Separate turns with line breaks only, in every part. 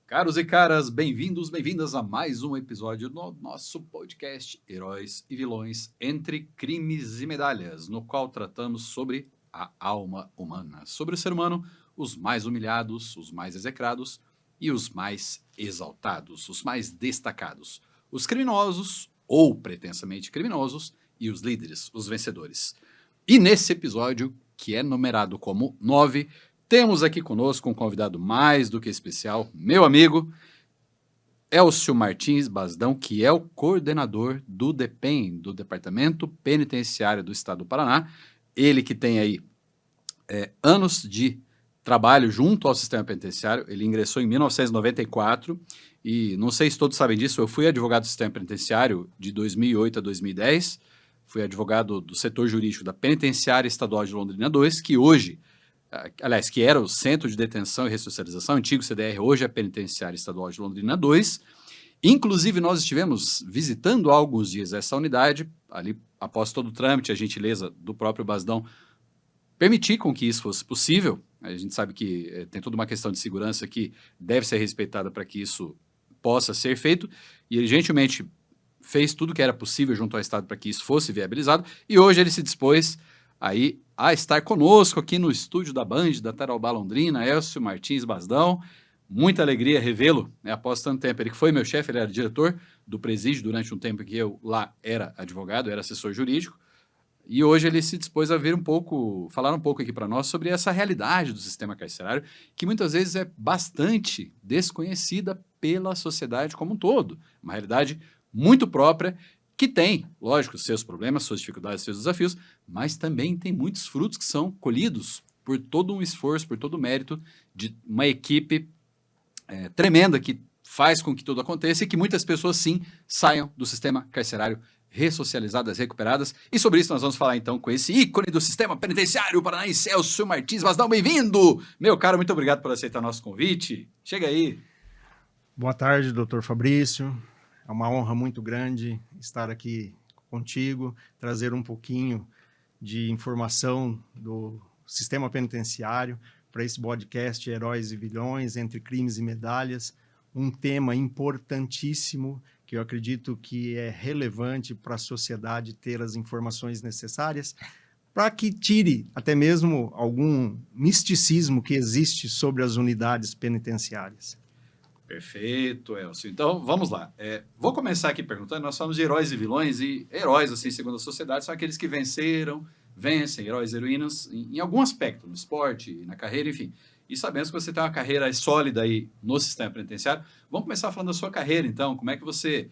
Caros e caras, bem-vindos, bem-vindas a mais um episódio do nosso podcast Heróis e Vilões entre Crimes e Medalhas, no qual tratamos sobre a alma humana, sobre o ser humano, os mais humilhados, os mais execrados e os mais exaltados, os mais destacados, os criminosos ou pretensamente criminosos e os líderes, os vencedores. E nesse episódio, que é numerado como 9, temos aqui conosco um convidado mais do que especial, meu amigo Elcio Martins Basdão, que é o coordenador do DEPEN, do Departamento Penitenciário do Estado do Paraná. Ele que tem aí anos de trabalho junto ao sistema penitenciário. Ele ingressou em 1994 e não sei se todos sabem disso, eu fui advogado do sistema penitenciário de 2008 a 2010, fui advogado do setor jurídico da Penitenciária Estadual de Londrina II, que hoje... aliás, que era o Centro de Detenção e Ressocialização, antigo CDR, hoje é a Penitenciária Estadual de Londrina II. Inclusive, nós estivemos visitando há alguns dias essa unidade, ali após todo o trâmite, a gentileza do próprio Basdão permitir com que isso fosse possível. A gente sabe que tem toda uma questão de segurança que deve ser respeitada para que isso possa ser feito, e ele gentilmente fez tudo que era possível junto ao Estado para que isso fosse viabilizado, e hoje ele se dispôs aí a estar conosco aqui no estúdio da Band, da Tarobá Londrina, Elcio Martins Basdão. Muita alegria revê-lo, após tanto tempo. Ele que foi meu chefe, ele era diretor do presídio durante um tempo que eu lá era advogado, era assessor jurídico, e hoje ele se dispôs a falar um pouco aqui para nós sobre essa realidade do sistema carcerário, que muitas vezes é bastante desconhecida pela sociedade como um todo. Uma realidade muito própria, que tem, lógico, seus problemas, suas dificuldades, seus desafios, mas também tem muitos frutos que são colhidos por todo um esforço, por todo o mérito de uma equipe tremenda que faz com que tudo aconteça e que muitas pessoas, sim, saiam do sistema carcerário ressocializadas, recuperadas. E sobre isso nós vamos falar então com esse ícone do sistema penitenciário paranaense, Elcio Martins Basdão. Bem-vindo! Meu caro, muito obrigado por aceitar nosso convite. Chega aí.
Boa tarde, doutor Fabrício. É uma honra muito grande estar aqui contigo, trazer um pouquinho de informação do sistema penitenciário para esse podcast Heróis e Vilões, entre Crimes e Medalhas, um tema importantíssimo que eu acredito que é relevante para a sociedade ter as informações necessárias para que tire até mesmo algum misticismo que existe sobre as unidades penitenciárias.
Perfeito, Elcio. Então, vamos lá. Vou começar aqui perguntando, nós falamos de heróis e vilões, e heróis, assim, segundo a sociedade, são aqueles que vencem, heróis e heroínas, em algum aspecto, no esporte, na carreira, enfim. E sabemos que você tem uma carreira sólida aí no sistema penitenciário. Vamos começar falando da sua carreira, então. Como é que você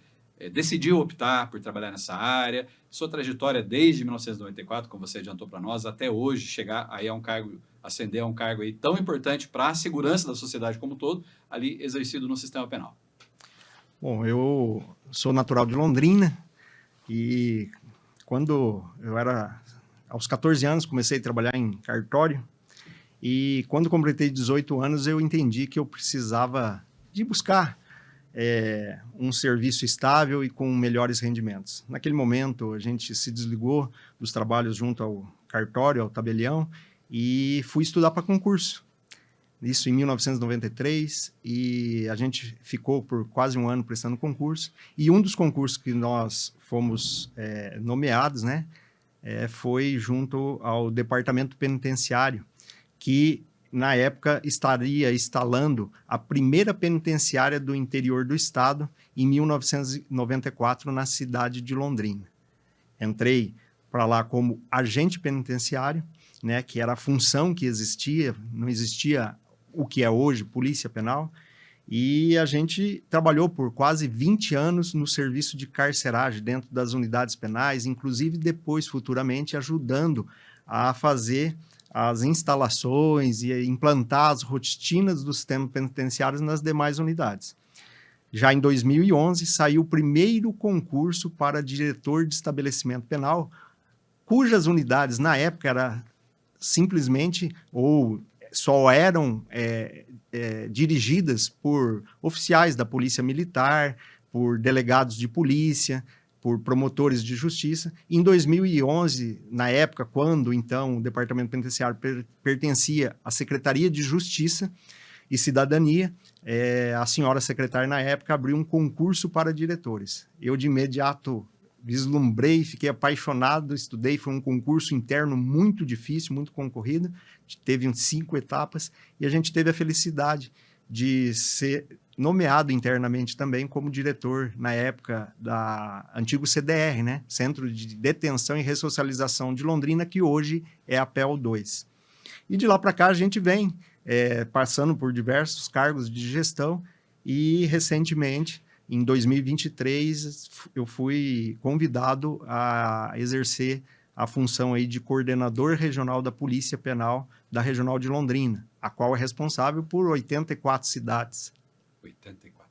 decidiu optar por trabalhar nessa área? Sua trajetória desde 1994, como você adiantou para nós, até hoje, chegar aí a um cargo, ascender a um cargo aí tão importante para a segurança da sociedade como um todo, ali exercido no sistema penal.
Bom, eu sou natural de Londrina e quando eu era, aos 14 anos, comecei a trabalhar em cartório e quando completei 18 anos eu entendi que eu precisava de buscar um serviço estável e com melhores rendimentos. Naquele momento a gente se desligou dos trabalhos junto ao cartório, ao tabelião, e fui estudar para concurso. Isso em 1993, e a gente ficou por quase um ano prestando concurso, e um dos concursos que nós fomos nomeados, né, foi junto ao Departamento Penitenciário, que na época estaria instalando a primeira penitenciária do interior do estado em 1994 na cidade de Londrina. Entrei para lá como agente penitenciário, né, que era a função que existia, não existia o que é hoje, polícia penal, e a gente trabalhou por quase 20 anos no serviço de carceragem dentro das unidades penais, inclusive depois, futuramente, ajudando a fazer as instalações e implantar as rotinas do sistema penitenciário nas demais unidades. Já em 2011, saiu o primeiro concurso para diretor de estabelecimento penal, cujas unidades, na época, era simplesmente, ou só eram dirigidas por oficiais da Polícia Militar, por delegados de polícia, por promotores de justiça. Em 2011, na época, quando, então, o Departamento Penitenciário pertencia à Secretaria de Justiça, e Cidadania, a senhora secretária na época abriu um concurso para diretores. Eu de imediato vislumbrei, fiquei apaixonado, estudei, foi um concurso interno muito difícil, muito concorrido, teve 5 etapas, e a gente teve a felicidade de ser nomeado internamente também como diretor, na época, da antigo CDR, né? Centro de Detenção e Ressocialização de Londrina, que hoje é a PEL 2. E de lá para cá a gente vem passando por diversos cargos de gestão, e recentemente, em 2023, eu fui convidado a exercer a função aí de coordenador regional da Polícia Penal da Regional de Londrina, a qual é responsável por 84 cidades.
84.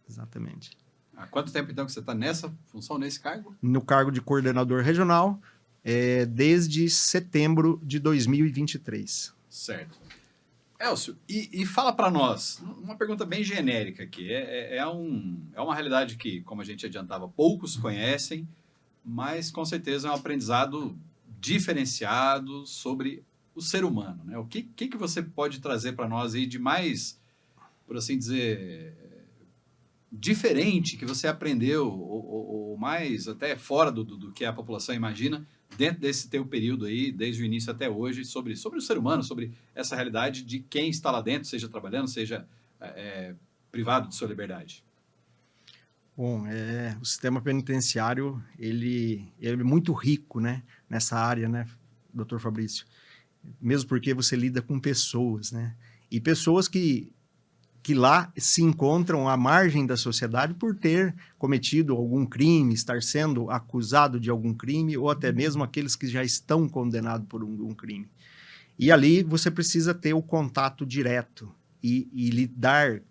Exatamente.
Há quanto tempo, então, que você está nessa função, nesse cargo?
No cargo de coordenador regional, desde setembro de 2023.
Certo. Elcio, e fala para nós, uma pergunta bem genérica aqui. É uma realidade que, como a gente adiantava, poucos conhecem, mas com certeza é um aprendizado diferenciado sobre o ser humano, né? O que você pode trazer para nós aí de mais, por assim dizer, diferente que você aprendeu, ou mais até fora do que a população imagina, dentro desse teu período aí, desde o início até hoje, sobre o ser humano, sobre essa realidade de quem está lá dentro, seja trabalhando, seja privado de sua liberdade?
Bom, o sistema penitenciário, ele é muito rico, né, nessa área, né, doutor Fabrício? Mesmo porque você lida com pessoas, né? E pessoas que lá se encontram à margem da sociedade por ter cometido algum crime, estar sendo acusado de algum crime, ou até mesmo aqueles que já estão condenados por um crime. E ali você precisa ter o contato direto e lidar,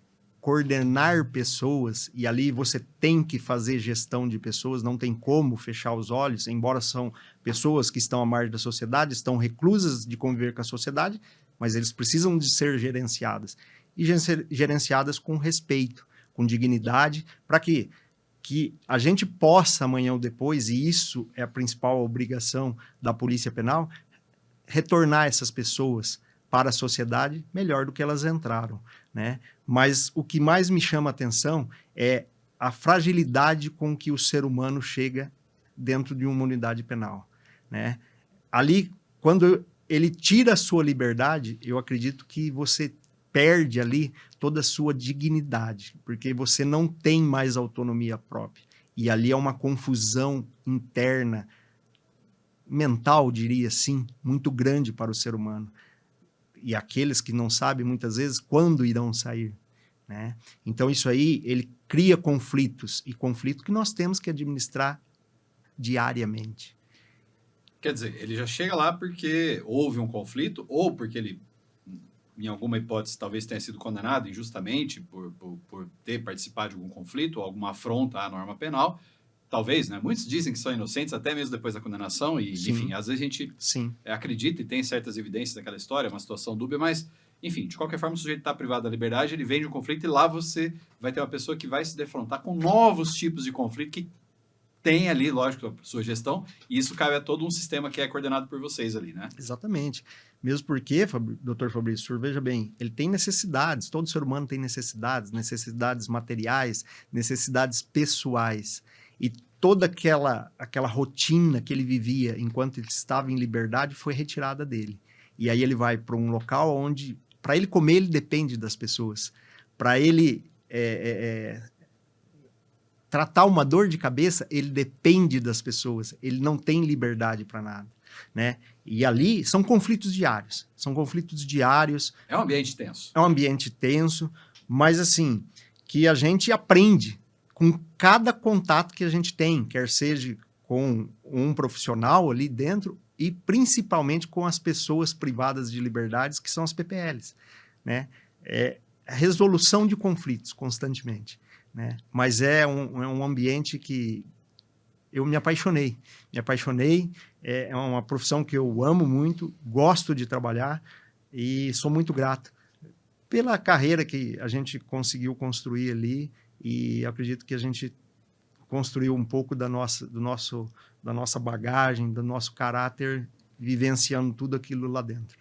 coordenar pessoas, e ali você tem que fazer gestão de pessoas, não tem como fechar os olhos, embora são pessoas que estão à margem da sociedade, estão reclusas de conviver com a sociedade, mas eles precisam de ser gerenciadas. E gerenciadas com respeito, com dignidade, para que a gente possa, amanhã ou depois, e isso é a principal obrigação da Polícia Penal, retornar essas pessoas para a sociedade melhor do que elas entraram, né? Mas o que mais me chama a atenção é a fragilidade com que o ser humano chega dentro de uma unidade penal, né? Ali, quando ele tira a sua liberdade, eu acredito que você perde ali toda a sua dignidade, porque você não tem mais autonomia própria. E ali é uma confusão interna, mental, diria assim, muito grande para o ser humano. E aqueles que não sabem, muitas vezes, quando irão sair, né? Então, isso aí, ele cria conflitos, e conflitos que nós temos que administrar diariamente.
Quer dizer, ele já chega lá porque houve um conflito, ou porque ele, em alguma hipótese, talvez tenha sido condenado injustamente por ter participado de algum conflito, ou alguma afronta à norma penal. Talvez, né? Muitos dizem que são inocentes até mesmo depois da condenação, e,
Sim.
enfim, às vezes a gente acredita e tem certas evidências daquela história, uma situação dúbia, mas, enfim, de qualquer forma, o sujeito está privado da liberdade, ele vem de um conflito, e lá você vai ter uma pessoa que vai se defrontar com novos tipos de conflito que tem ali, lógico, a sua gestão, e isso cabe a todo um sistema que é coordenado por vocês ali, né?
Exatamente. Mesmo porque, doutor Fabrício, veja bem, ele tem necessidades, todo ser humano tem necessidades materiais, necessidades pessoais. E toda aquela rotina que ele vivia enquanto ele estava em liberdade foi retirada dele. E aí ele vai para um local onde, para ele comer, ele depende das pessoas. Para ele tratar uma dor de cabeça, ele depende das pessoas. Ele não tem liberdade para nada, né? E ali são conflitos diários.
É um ambiente tenso.
É um ambiente tenso, mas assim, que a gente aprende com cada contato que a gente tem, quer seja com um profissional ali dentro e principalmente com as pessoas privadas de liberdades, que são as PPLs, né? É a resolução de conflitos constantemente, né? Mas é um ambiente que eu me apaixonei, é uma profissão que eu amo muito, gosto de trabalhar e sou muito grato pela carreira que a gente conseguiu construir ali, e acredito que a gente construiu um pouco da nossa bagagem, do nosso caráter, vivenciando tudo aquilo lá dentro.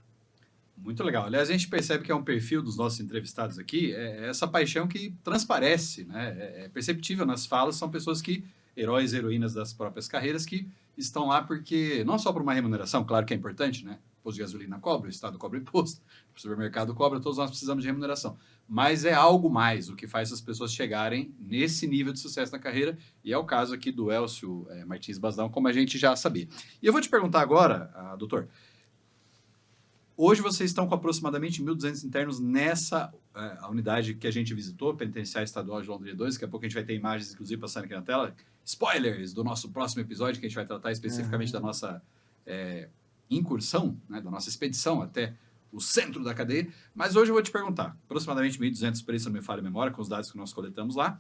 Muito legal. Aliás, a gente percebe que é um perfil dos nossos entrevistados aqui, é essa paixão que transparece, né? É perceptível nas falas, são pessoas que, heróis e heroínas das próprias carreiras, que estão lá porque, não só por uma remuneração, claro que é importante, né? O posto de gasolina cobra, o Estado cobra imposto, o supermercado cobra, todos nós precisamos de remuneração. Mas é algo mais o que faz as pessoas chegarem nesse nível de sucesso na carreira, e é o caso aqui do Elcio Martins Basdão, como a gente já sabia. E eu vou te perguntar agora, doutor, hoje vocês estão com aproximadamente 1.200 internos nessa a unidade que a gente visitou, Penitenciária Estadual de Londrina 2. Daqui a pouco a gente vai ter imagens, inclusive, passando aqui na tela. Spoilers do nosso próximo episódio, que a gente vai tratar especificamente da nossa incursão, né, da nossa expedição até o centro da cadeia. Mas hoje eu vou te perguntar, aproximadamente 1.200 presos, se não me falha a memória, com os dados que nós coletamos lá.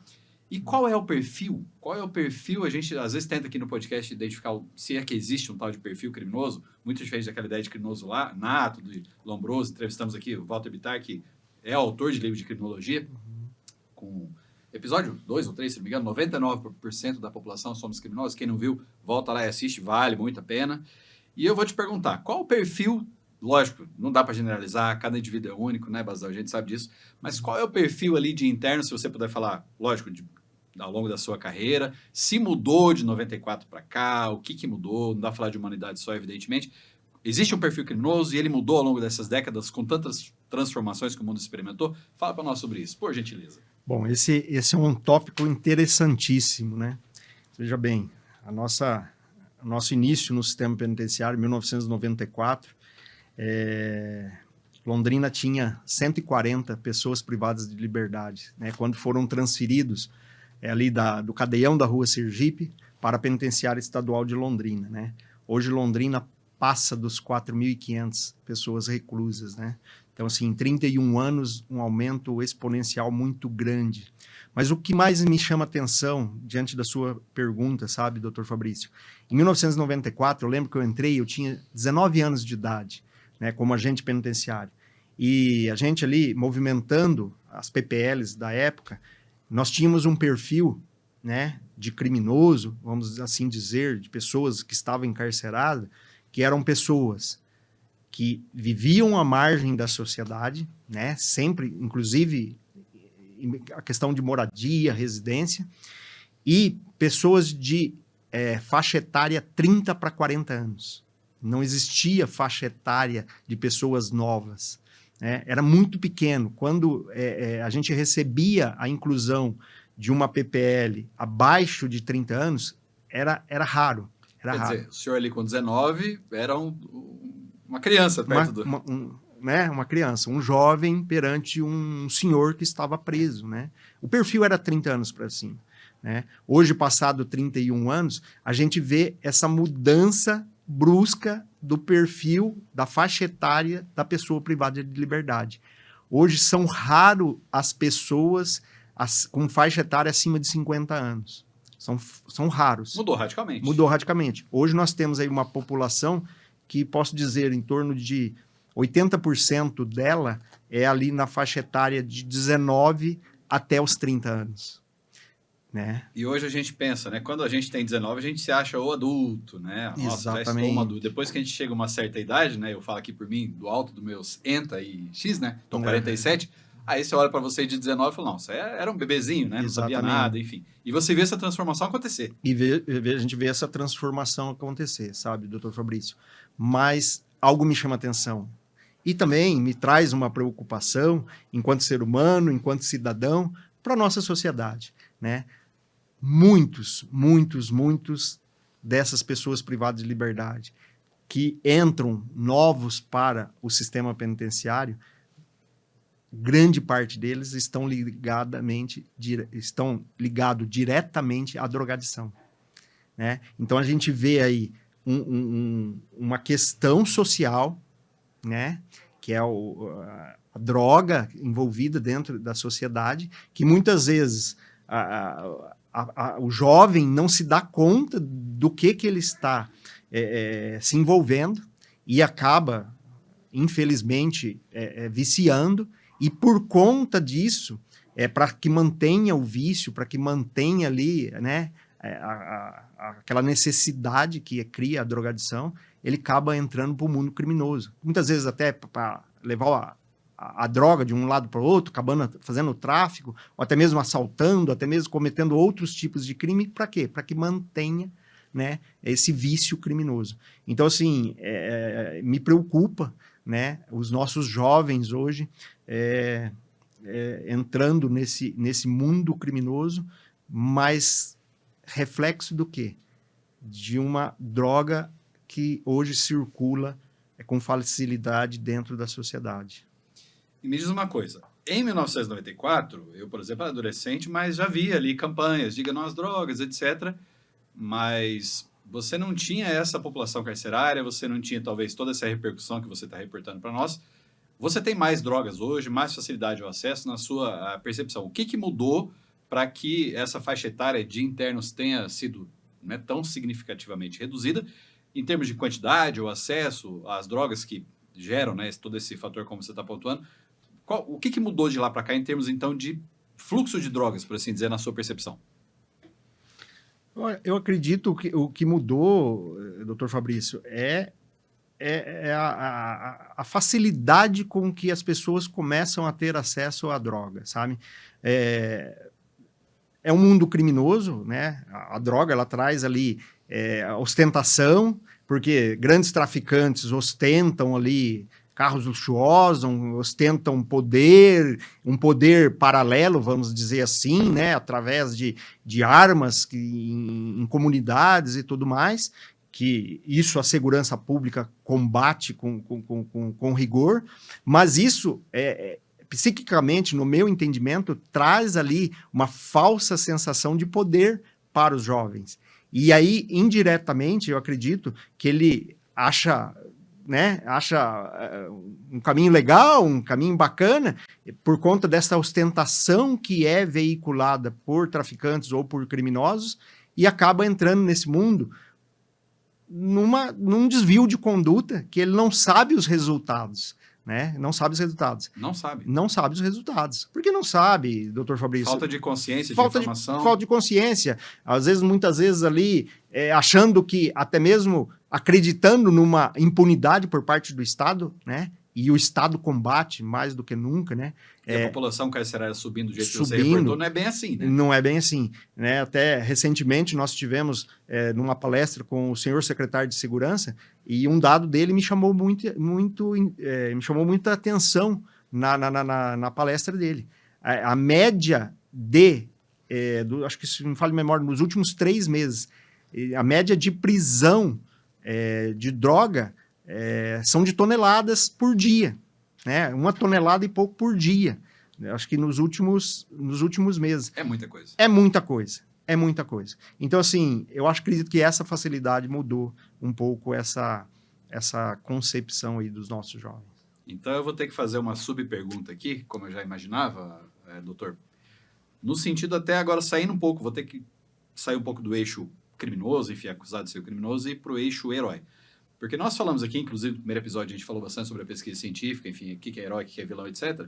E qual é o perfil? Qual é o perfil? A gente, às vezes, tenta aqui no podcast identificar se é que existe um tal de perfil criminoso, muito diferente daquela ideia de criminoso lá, nato, de Lombroso. Entrevistamos aqui o Walter Bittar, que é autor de livro de criminologia, com episódio 2 ou 3, se não me engano, 99% da população somos criminosos. Quem não viu, volta lá e assiste, vale muito a pena. E eu vou te perguntar, qual o perfil? Lógico, não dá para generalizar, cada indivíduo é único, né, Basal? A gente sabe disso. Mas qual é o perfil ali de interno, se você puder falar, lógico, ao longo da sua carreira? Se mudou de 94 para cá, o que mudou? Não dá para falar de humanidade só, evidentemente. Existe um perfil criminoso e ele mudou ao longo dessas décadas com tantas transformações que o mundo experimentou? Fala para nós sobre isso, por gentileza.
Bom, esse é um tópico interessantíssimo, né? Veja bem, o nosso início no sistema penitenciário, em 1994, Londrina tinha 140 pessoas privadas de liberdade, né? Quando foram transferidos ali do cadeião da Rua Sergipe para a Penitenciária Estadual de Londrina, né? Hoje Londrina passa dos 4.500 pessoas reclusas, né? Então, assim, em 31 anos, um aumento exponencial muito grande. Mas o que mais me chama atenção, diante da sua pergunta, sabe, doutor Fabrício? Em 1994, eu lembro que eu tinha 19 anos de idade, né, como agente penitenciário. E a gente ali, movimentando as PPLs da época, nós tínhamos um perfil, né, de criminoso, vamos assim dizer, de pessoas que estavam encarceradas, que eram pessoas que viviam à margem da sociedade, né, sempre, inclusive, a questão de moradia, residência, e pessoas de faixa etária 30 para 40 anos. Não existia faixa etária de pessoas novas, né? Era muito pequeno. Quando a gente recebia a inclusão de uma PPL abaixo de 30 anos, era raro.
Quer dizer, o senhor ali com 19 era uma criança perto
uma criança, um jovem perante um senhor que estava preso, né? O perfil era 30 anos para cima, né? Hoje, passado 31 anos, a gente vê essa mudança brusca do perfil da faixa etária da pessoa privada de liberdade. Hoje são raros as pessoas com faixa etária acima de 50 anos. São raros.
Mudou radicalmente.
Mudou radicalmente. Hoje nós temos aí uma população que, posso dizer, em torno de 80% dela é ali na faixa etária de 19 até os 30 anos. Né?
E hoje a gente pensa, né? Quando a gente tem 19, a gente se acha o adulto, né? Nossa,
exatamente.
Já estou um adulto. Depois que a gente chega a uma certa idade, né? Eu falo aqui por mim, do alto dos meus enta e X, né? Tô 47. Aí você olha para você de 19 e fala, não, você era um bebezinho, né? Não sabia nada, enfim. E você vê essa transformação acontecer.
E a gente vê essa transformação acontecer, sabe, doutor Fabrício? Mas algo me chama atenção. E também me traz uma preocupação, enquanto ser humano, enquanto cidadão, para a nossa sociedade, né? Muitos dessas pessoas privadas de liberdade que entram novos para o sistema penitenciário, grande parte deles estão ligados diretamente à drogadição, né? Então a gente vê aí uma questão social, né, que é a droga envolvida dentro da sociedade, que muitas vezes o jovem não se dá conta do que ele está se envolvendo e acaba, infelizmente, viciando, e por conta disso, para que mantenha o vício, para que mantenha ali, né, aquela necessidade que cria a drogadição, ele acaba entrando para o mundo criminoso. Muitas vezes até para levar a droga de um lado para o outro, acabando fazendo tráfico, ou até mesmo assaltando, até mesmo cometendo outros tipos de crime, para quê? Para que mantenha, né, esse vício criminoso. Então, assim, me preocupa, né, os nossos jovens hoje entrando nesse mundo criminoso, mas reflexo do quê? De uma droga que hoje circula com facilidade dentro da sociedade.
E me diz uma coisa, em 1994, eu, por exemplo, era adolescente, mas já via ali campanhas, diga não às drogas, etc. Mas você não tinha essa população carcerária, você não tinha talvez toda essa repercussão que você está reportando para nós. Você tem mais drogas hoje, mais facilidade ao acesso na sua percepção. O que mudou para que essa faixa etária de internos tenha sido, né, tão significativamente reduzida em termos de quantidade ou acesso às drogas que geram, né, todo esse fator como você está pontuando? O que mudou de lá para cá em termos, então, de fluxo de drogas, por assim dizer, na sua percepção?
Eu acredito que o que mudou, doutor Fabrício, é a facilidade com que as pessoas começam a ter acesso à droga, sabe? É um mundo criminoso, né? A droga, ela traz ali ostentação, porque grandes traficantes ostentam ali carros luxuosos, ostentam poder, um poder paralelo, vamos dizer assim, né, através de armas em comunidades e tudo mais, que isso a segurança pública combate com rigor, mas isso, psiquicamente, no meu entendimento, traz ali uma falsa sensação de poder para os jovens. E aí, indiretamente, eu acredito que ele acha um caminho legal, um caminho bacana, por conta dessa ostentação que é veiculada por traficantes ou por criminosos, e acaba entrando nesse mundo num desvio de conduta que ele não sabe os resultados, né? Não sabe os resultados. Não sabe os resultados. Por que não sabe, doutor Fabrício?
Falta de consciência, de informação.
Falta de consciência. Às vezes, muitas vezes ali, achando que, até mesmo acreditando numa impunidade por parte do Estado, né? E o Estado combate mais do que nunca, né?
E a população carcerária subindo do jeito que você reportou, não é bem assim, né?
Não é bem assim, né? Até recentemente nós tivemos numa palestra com o senhor secretário de Segurança, e um dado dele me chamou me chamou muita atenção na palestra dele. A média acho que, se não me falha de memória, nos últimos 3 meses, a média de prisão de droga são de toneladas por dia, né? 1 tonelada e pouco por dia. Acho que nos últimos meses.
É muita coisa.
É muita coisa. É muita coisa. Então, assim, eu acredito que essa facilidade mudou um pouco essa concepção aí dos nossos jovens.
Então, eu vou ter que fazer uma subpergunta aqui, como eu já imaginava, doutor. No sentido até agora, saindo um pouco, vou ter que sair um pouco do eixo criminoso, enfim, acusado de ser criminoso, e ir para o eixo herói. Porque nós falamos aqui, inclusive no primeiro episódio, a gente falou bastante sobre a pesquisa científica, enfim, o que é herói, o que é vilão, etc.,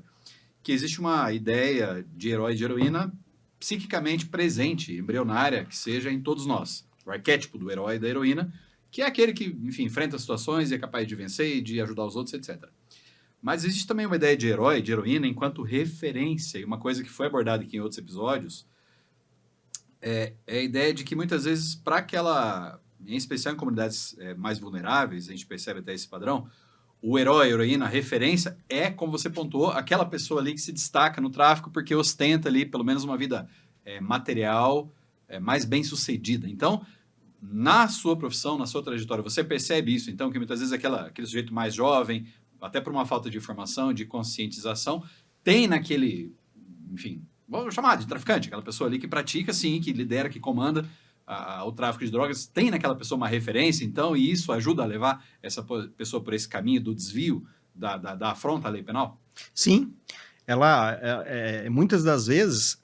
que existe uma ideia de herói e de heroína psiquicamente presente, embrionária, que seja em todos nós. O arquétipo do herói e da heroína, que é aquele que, enfim, enfrenta situações e é capaz de vencer e de ajudar os outros, etc. Mas existe também uma ideia de herói, de heroína, enquanto referência, e uma coisa que foi abordada aqui em outros episódios, é a ideia de que muitas vezes, para aquela, em especial em comunidades mais vulneráveis, a gente percebe até esse padrão, o herói, a heroína, a referência é, como você pontuou, aquela pessoa ali que se destaca no tráfico porque ostenta ali pelo menos uma vida material mais bem sucedida. Então, na sua profissão, na sua trajetória, você percebe isso, então, que muitas vezes aquele sujeito mais jovem, até por uma falta de informação, de conscientização, tem naquele, enfim, vamos chamar de traficante, aquela pessoa ali que pratica, sim, que lidera, que comanda o tráfico de drogas, tem naquela pessoa uma referência, então, e isso ajuda a levar essa pessoa por esse caminho do desvio, da afronta à lei penal?
Sim, ela, muitas das vezes,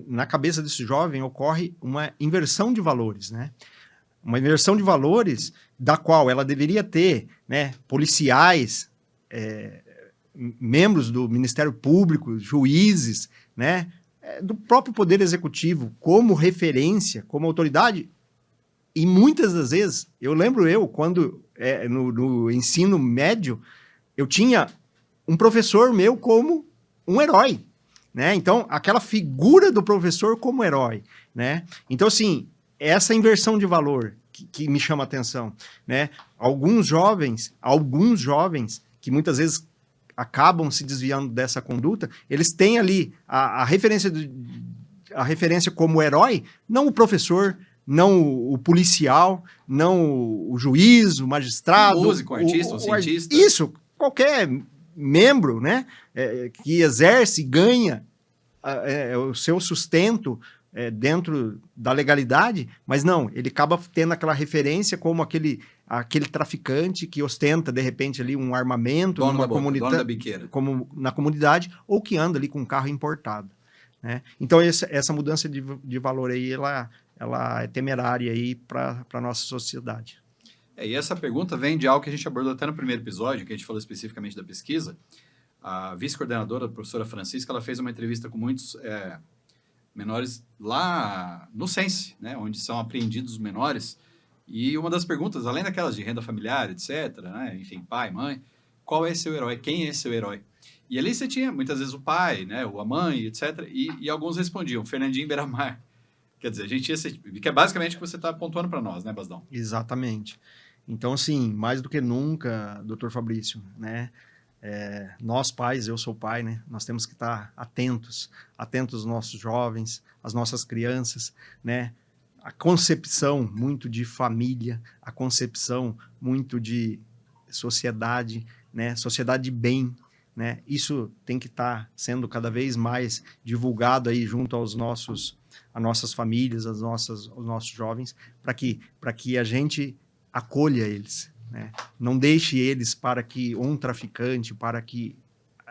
na cabeça desse jovem ocorre uma inversão de valores, né? Uma inversão de valores da qual ela deveria ter, né, policiais, membros do Ministério Público, juízes, né, do próprio Poder Executivo como referência, como autoridade. E muitas das vezes, quando no ensino médio, eu tinha um professor meu como um herói, né? Então, aquela figura do professor como herói, né? Então, assim, essa inversão de valor que me chama a atenção, né? Alguns jovens que muitas vezes acabam se desviando dessa conduta, eles têm ali a referência como herói, não o professor, não o policial, não o juiz, o magistrado.
Um músico, um artista, um cientista.
Isso, qualquer membro, né, que exerce, ganha o seu sustento dentro da legalidade, mas não, ele acaba tendo aquela referência como aquele traficante que ostenta, de repente, ali um armamento numa comunidade,
dono da biqueira.
como na comunidade, ou que anda ali com um carro importado, né? Então, essa mudança de valor aí, ela é temerária aí para a nossa sociedade.
E essa pergunta vem de algo que a gente abordou até no primeiro episódio, que a gente falou especificamente da pesquisa. A vice-coordenadora, a professora Francisca, ela fez uma entrevista com muitos menores lá no Sense, né, onde são apreendidos os menores. E uma das perguntas, além daquelas de renda familiar, etc., né, enfim, pai, mãe, qual é seu herói? Quem é seu herói? E ali você tinha, muitas vezes, o pai, né, ou a mãe, etc., e alguns respondiam, Fernandinho Beiramar. Quer dizer, a gente ia que é basicamente o que você está pontuando para nós, né, Basdão?
Exatamente. Então, assim, mais do que nunca, doutor Fabrício, né, nós pais, eu sou pai, né, nós temos que estar atentos aos nossos jovens, às nossas crianças, né, a concepção muito de família, a concepção muito de sociedade, né, sociedade de bem, né, isso tem que estar sendo cada vez mais divulgado aí junto às nossas famílias, aos nossos jovens, para que a gente acolha eles, né? Não deixe eles para que um traficante, para que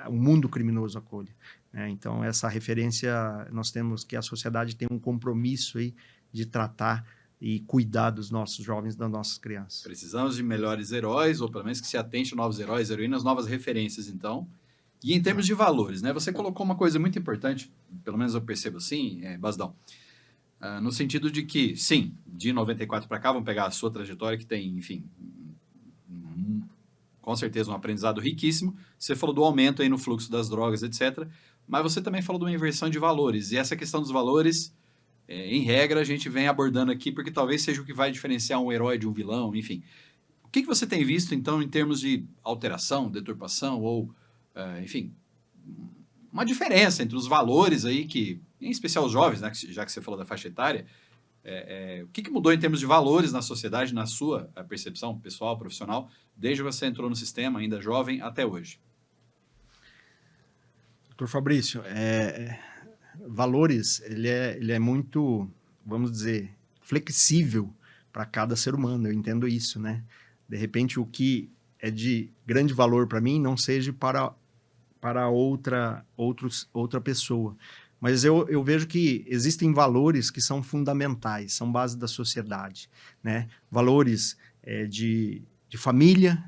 o mundo criminoso acolha, né? Então, essa referência, nós temos que a sociedade tem um compromisso aí de tratar e cuidar dos nossos jovens, das nossas crianças.
Precisamos de melhores heróis, ou pelo menos que se atente a novos heróis, heroínas, novas referências, então. E em termos de valores, né? Você colocou uma coisa muito importante, pelo menos eu percebo assim, Basdão, no sentido de que, sim, de 94 para cá, vamos pegar a sua trajetória, que tem, enfim, com certeza um aprendizado riquíssimo. Você falou do aumento aí no fluxo das drogas, etc. Mas você também falou de uma inversão de valores. E essa questão dos valores, em regra, a gente vem abordando aqui, porque talvez seja o que vai diferenciar um herói de um vilão, enfim. O que você tem visto, então, em termos de alteração, deturpação, ou, enfim, uma diferença entre os valores aí que, em especial os jovens, né, já que você falou da faixa etária, o que mudou em termos de valores na sociedade, na sua percepção pessoal, profissional, desde que você entrou no sistema, ainda jovem, até hoje?
Doutor Fabrício, valores, ele é muito, vamos dizer, flexível para cada ser humano, eu entendo isso, né? De repente, o que é de grande valor para mim não seja para outra pessoa. Mas eu vejo que existem valores que são fundamentais, são base da sociedade, né? Valores de família,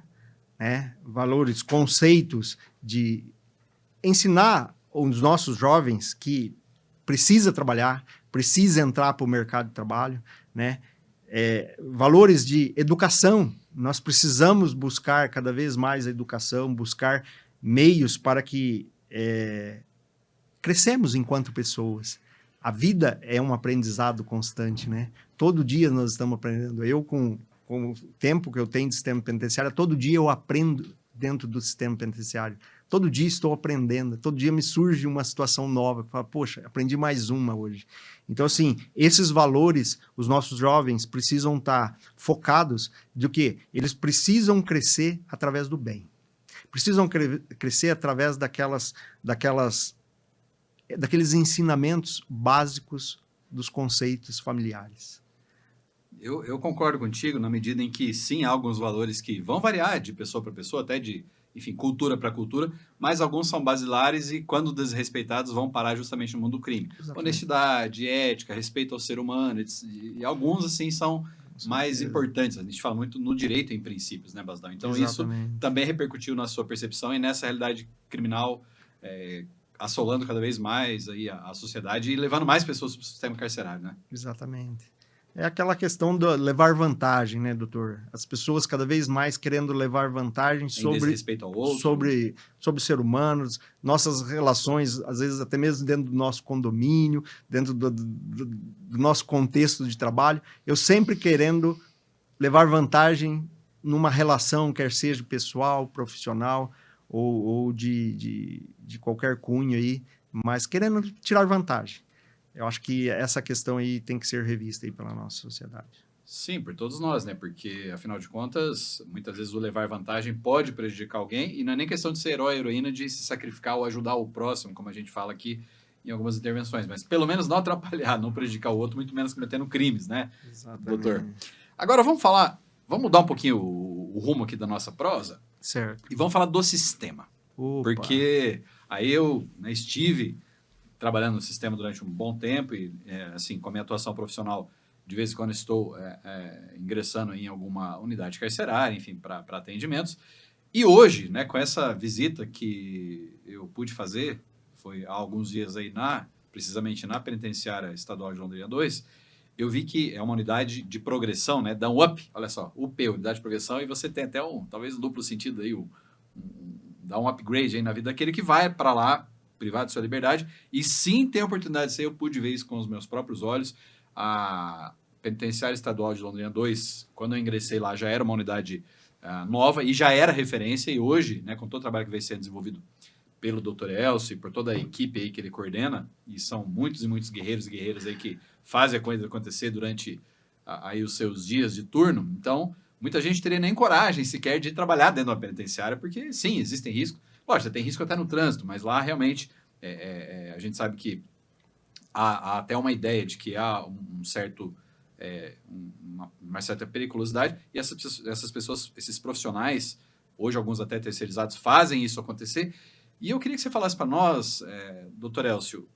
né? Valores, conceitos de ensinar os nossos jovens que precisa trabalhar, precisa entrar para o mercado de trabalho, né? Valores de educação, nós precisamos buscar cada vez mais a educação, buscar meios para que crescemos enquanto pessoas. A vida é um aprendizado constante, né? Todo dia nós estamos aprendendo. Eu, com o tempo que eu tenho de sistema penitenciário, todo dia eu aprendo dentro do sistema penitenciário. Todo dia estou aprendendo. Todo dia me surge uma situação nova. Eu falo, poxa, aprendi mais uma hoje. Então, assim, esses valores, os nossos jovens precisam estar focados de quê? Eles precisam crescer através do bem. Precisam crescer através daqueles ensinamentos básicos dos conceitos familiares.
Eu concordo contigo na medida em que, sim, há alguns valores que vão variar de pessoa para pessoa, até de, enfim, cultura para cultura, mas alguns são basilares e, quando desrespeitados, vão parar justamente no mundo do crime. Exatamente. Honestidade, ética, respeito ao ser humano, e alguns, assim, são mais importantes. A gente fala muito no direito em princípios, né, Basdão? Então, exatamente. Isso também repercutiu na sua percepção e nessa realidade criminal assolando cada vez mais aí a sociedade e levando mais pessoas para o sistema carcerário, né?
Exatamente. É aquela questão de levar vantagem, né, doutor? As pessoas cada vez mais querendo levar vantagem
Em desrespeito ao outro.
sobre ser humanos, nossas relações, às vezes até mesmo dentro do nosso condomínio, dentro do nosso contexto de trabalho. Eu sempre querendo levar vantagem numa relação, quer seja pessoal, profissional ou de qualquer cunho aí, mas querendo tirar vantagem. Eu acho que essa questão aí tem que ser revista aí pela nossa sociedade.
Sim, por todos nós, né? Porque, afinal de contas, muitas vezes o levar vantagem pode prejudicar alguém, e não é nem questão de ser herói ou heroína, de se sacrificar ou ajudar o próximo, como a gente fala aqui em algumas intervenções, mas pelo menos não atrapalhar, não prejudicar o outro, muito menos cometendo crimes, né,
Exatamente.
doutor? Agora vamos mudar um pouquinho o rumo aqui da nossa prosa,
certo,
e vamos falar do sistema.
Opa.
Porque aí eu, né, estive trabalhando no sistema durante um bom tempo e, assim, com a minha atuação profissional, de vez em quando estou ingressando em alguma unidade carcerária, enfim, para atendimentos. E hoje, né, com essa visita que eu pude fazer, foi há alguns dias aí precisamente na Penitenciária Estadual de Londrina 2, eu vi que é uma unidade de progressão, né, dá um up, olha só, UP, unidade de progressão, e você tem até talvez um duplo sentido aí, dá um upgrade aí na vida daquele que vai para lá, privado de sua liberdade, e sim tem a oportunidade de ser, eu pude ver isso com os meus próprios olhos. A Penitenciária Estadual de Londrina 2, quando eu ingressei lá, já era uma unidade nova e já era referência, e hoje, né, com todo o trabalho que vem sendo desenvolvido pelo Dr. Elcio e por toda a equipe aí que ele coordena, e são muitos e muitos guerreiros e guerreiras aí que fazem a coisa acontecer durante aí os seus dias de turno. Então, muita gente teria nem coragem sequer de trabalhar dentro da penitenciária, porque sim, existem riscos. Lógico, tem risco até no trânsito, mas lá realmente a gente sabe que há até uma ideia de que há uma certa periculosidade, e essas pessoas, esses profissionais, hoje alguns até terceirizados, fazem isso acontecer. E eu queria que você falasse para nós, doutor Elcio,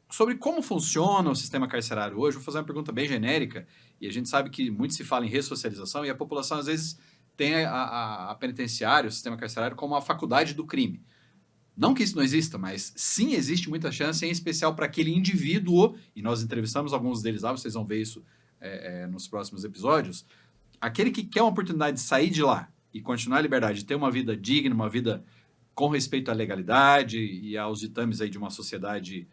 sobre como funciona o sistema carcerário hoje. Vou fazer uma pergunta bem genérica, e a gente sabe que muito se fala em ressocialização, e a população às vezes tem a penitenciária, o sistema carcerário, como a faculdade do crime. Não que isso não exista, mas sim existe muita chance, em especial para aquele indivíduo, e nós entrevistamos alguns deles lá, vocês vão ver isso nos próximos episódios, aquele que quer uma oportunidade de sair de lá e continuar a liberdade, de ter uma vida digna, uma vida com respeito à legalidade e aos ditames aí de uma sociedade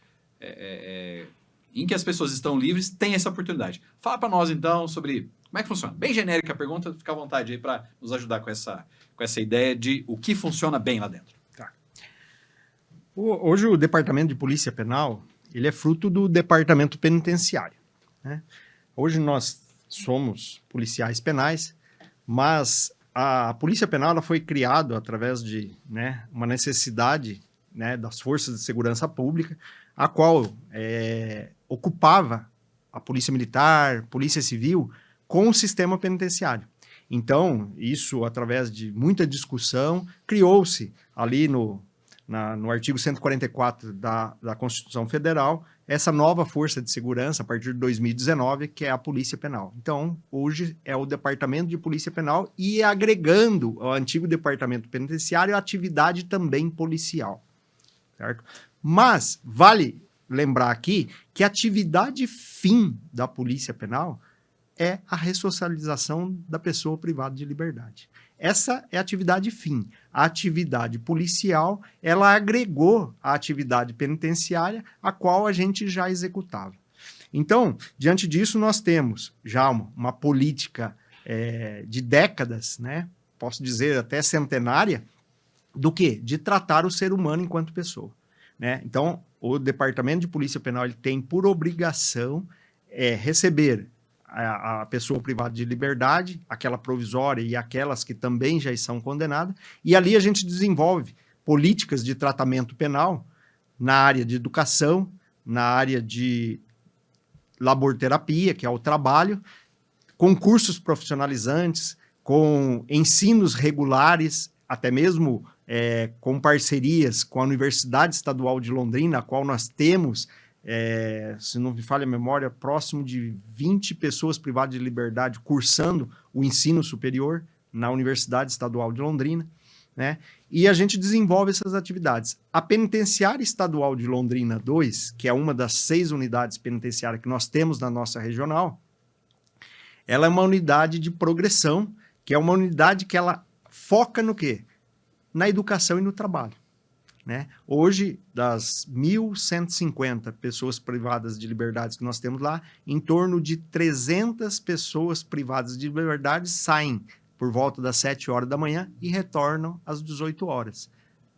em que as pessoas estão livres, tem essa oportunidade. Fala para nós, então, sobre como é que funciona. Bem genérica a pergunta, fica à vontade aí para nos ajudar com essa ideia de o que funciona bem lá dentro.
Tá. Hoje o Departamento de Polícia Penal, ele é fruto do Departamento Penitenciário, né? Hoje nós somos policiais penais, mas a Polícia Penal ela foi criada através de, né, uma necessidade, né, das forças de segurança pública, a qual ocupava a Polícia Militar, Polícia Civil, com o sistema penitenciário. Então, isso, através de muita discussão, criou-se ali no artigo 144 da Constituição Federal, essa nova força de segurança, a partir de 2019, que é a Polícia Penal. Então, hoje é o Departamento de Polícia Penal e agregando ao antigo Departamento Penitenciário a atividade também policial, certo? Mas vale lembrar aqui que a atividade fim da Polícia Penal é a ressocialização da pessoa privada de liberdade. Essa é a atividade fim. A atividade policial, ela agregou a atividade penitenciária, a qual a gente já executava. Então, diante disso, nós temos já uma política de décadas, né? Posso dizer até centenária, do quê? De tratar o ser humano enquanto pessoa, né? Então, o Departamento de Polícia Penal ele tem por obrigação receber a pessoa privada de liberdade, aquela provisória e aquelas que também já são condenadas, e ali a gente desenvolve políticas de tratamento penal na área de educação, na área de laborterapia, que é o trabalho, com cursos profissionalizantes, com ensinos regulares, até mesmo com parcerias com a Universidade Estadual de Londrina, a qual nós temos, se não me falha a memória, próximo de 20 pessoas privadas de liberdade cursando o ensino superior na Universidade Estadual de Londrina, né? E a gente desenvolve essas atividades. A Penitenciária Estadual de Londrina 2, que é uma das 6 unidades penitenciárias que nós temos na nossa regional, ela é uma unidade de progressão, que é uma unidade que ela foca no quê? Na educação e no trabalho. Né? Hoje, das 1.150 pessoas privadas de liberdade que nós temos lá, em torno de 300 pessoas privadas de liberdade saem por volta das 7 horas da manhã e retornam às 18 horas.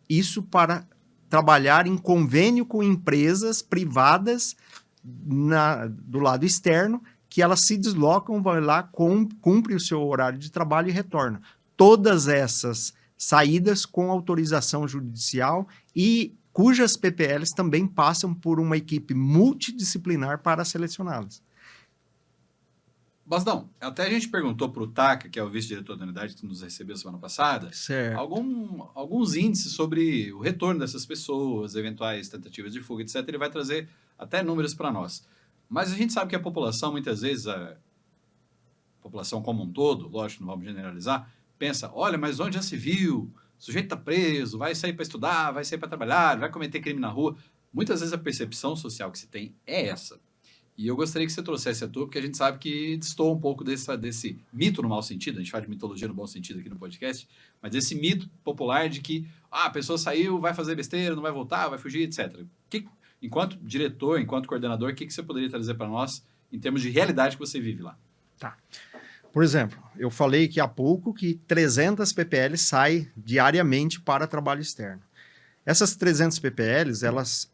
Isso para trabalhar em convênio com empresas privadas do lado externo, que elas se deslocam, vão lá, cumprem o seu horário de trabalho e retornam. Todas essas saídas com autorização judicial e cujas PPLs também passam por uma equipe multidisciplinar para selecioná-las.
Bastão, até a gente perguntou para o Taka, que é o vice-diretor da unidade que nos recebeu semana passada, alguns índices sobre o retorno dessas pessoas, eventuais tentativas de fuga, etc. Ele vai trazer até números para nós. Mas a gente sabe que a população, muitas vezes, a população como um todo, lógico, não vamos generalizar, pensa, olha, mas onde já se viu? O sujeito está preso, vai sair para estudar, vai sair para trabalhar, vai cometer crime na rua. Muitas vezes a percepção social que se tem é essa. E eu gostaria que você trouxesse a tua, porque a gente sabe que destoa um pouco desse mito no mau sentido, a gente fala de mitologia no bom sentido aqui no podcast, mas esse mito popular de que a pessoa saiu, vai fazer besteira, não vai voltar, vai fugir, etc. Enquanto diretor, enquanto coordenador, o que você poderia trazer para nós em termos de realidade que você vive lá?
Tá. Por exemplo, eu falei aqui há pouco que 300 PPLs saem diariamente para trabalho externo. Essas 300 PPLs, elas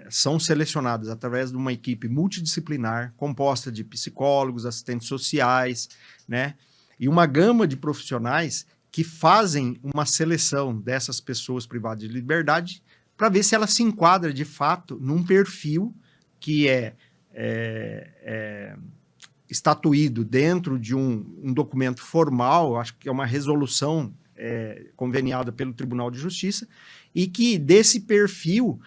são selecionadas através de uma equipe multidisciplinar, composta de psicólogos, assistentes sociais, né? E uma gama de profissionais que fazem uma seleção dessas pessoas privadas de liberdade para ver se ela se enquadra, de fato, num perfil que é estatuído dentro de um documento formal, acho que é uma resolução conveniada pelo Tribunal de Justiça, e que desse perfil...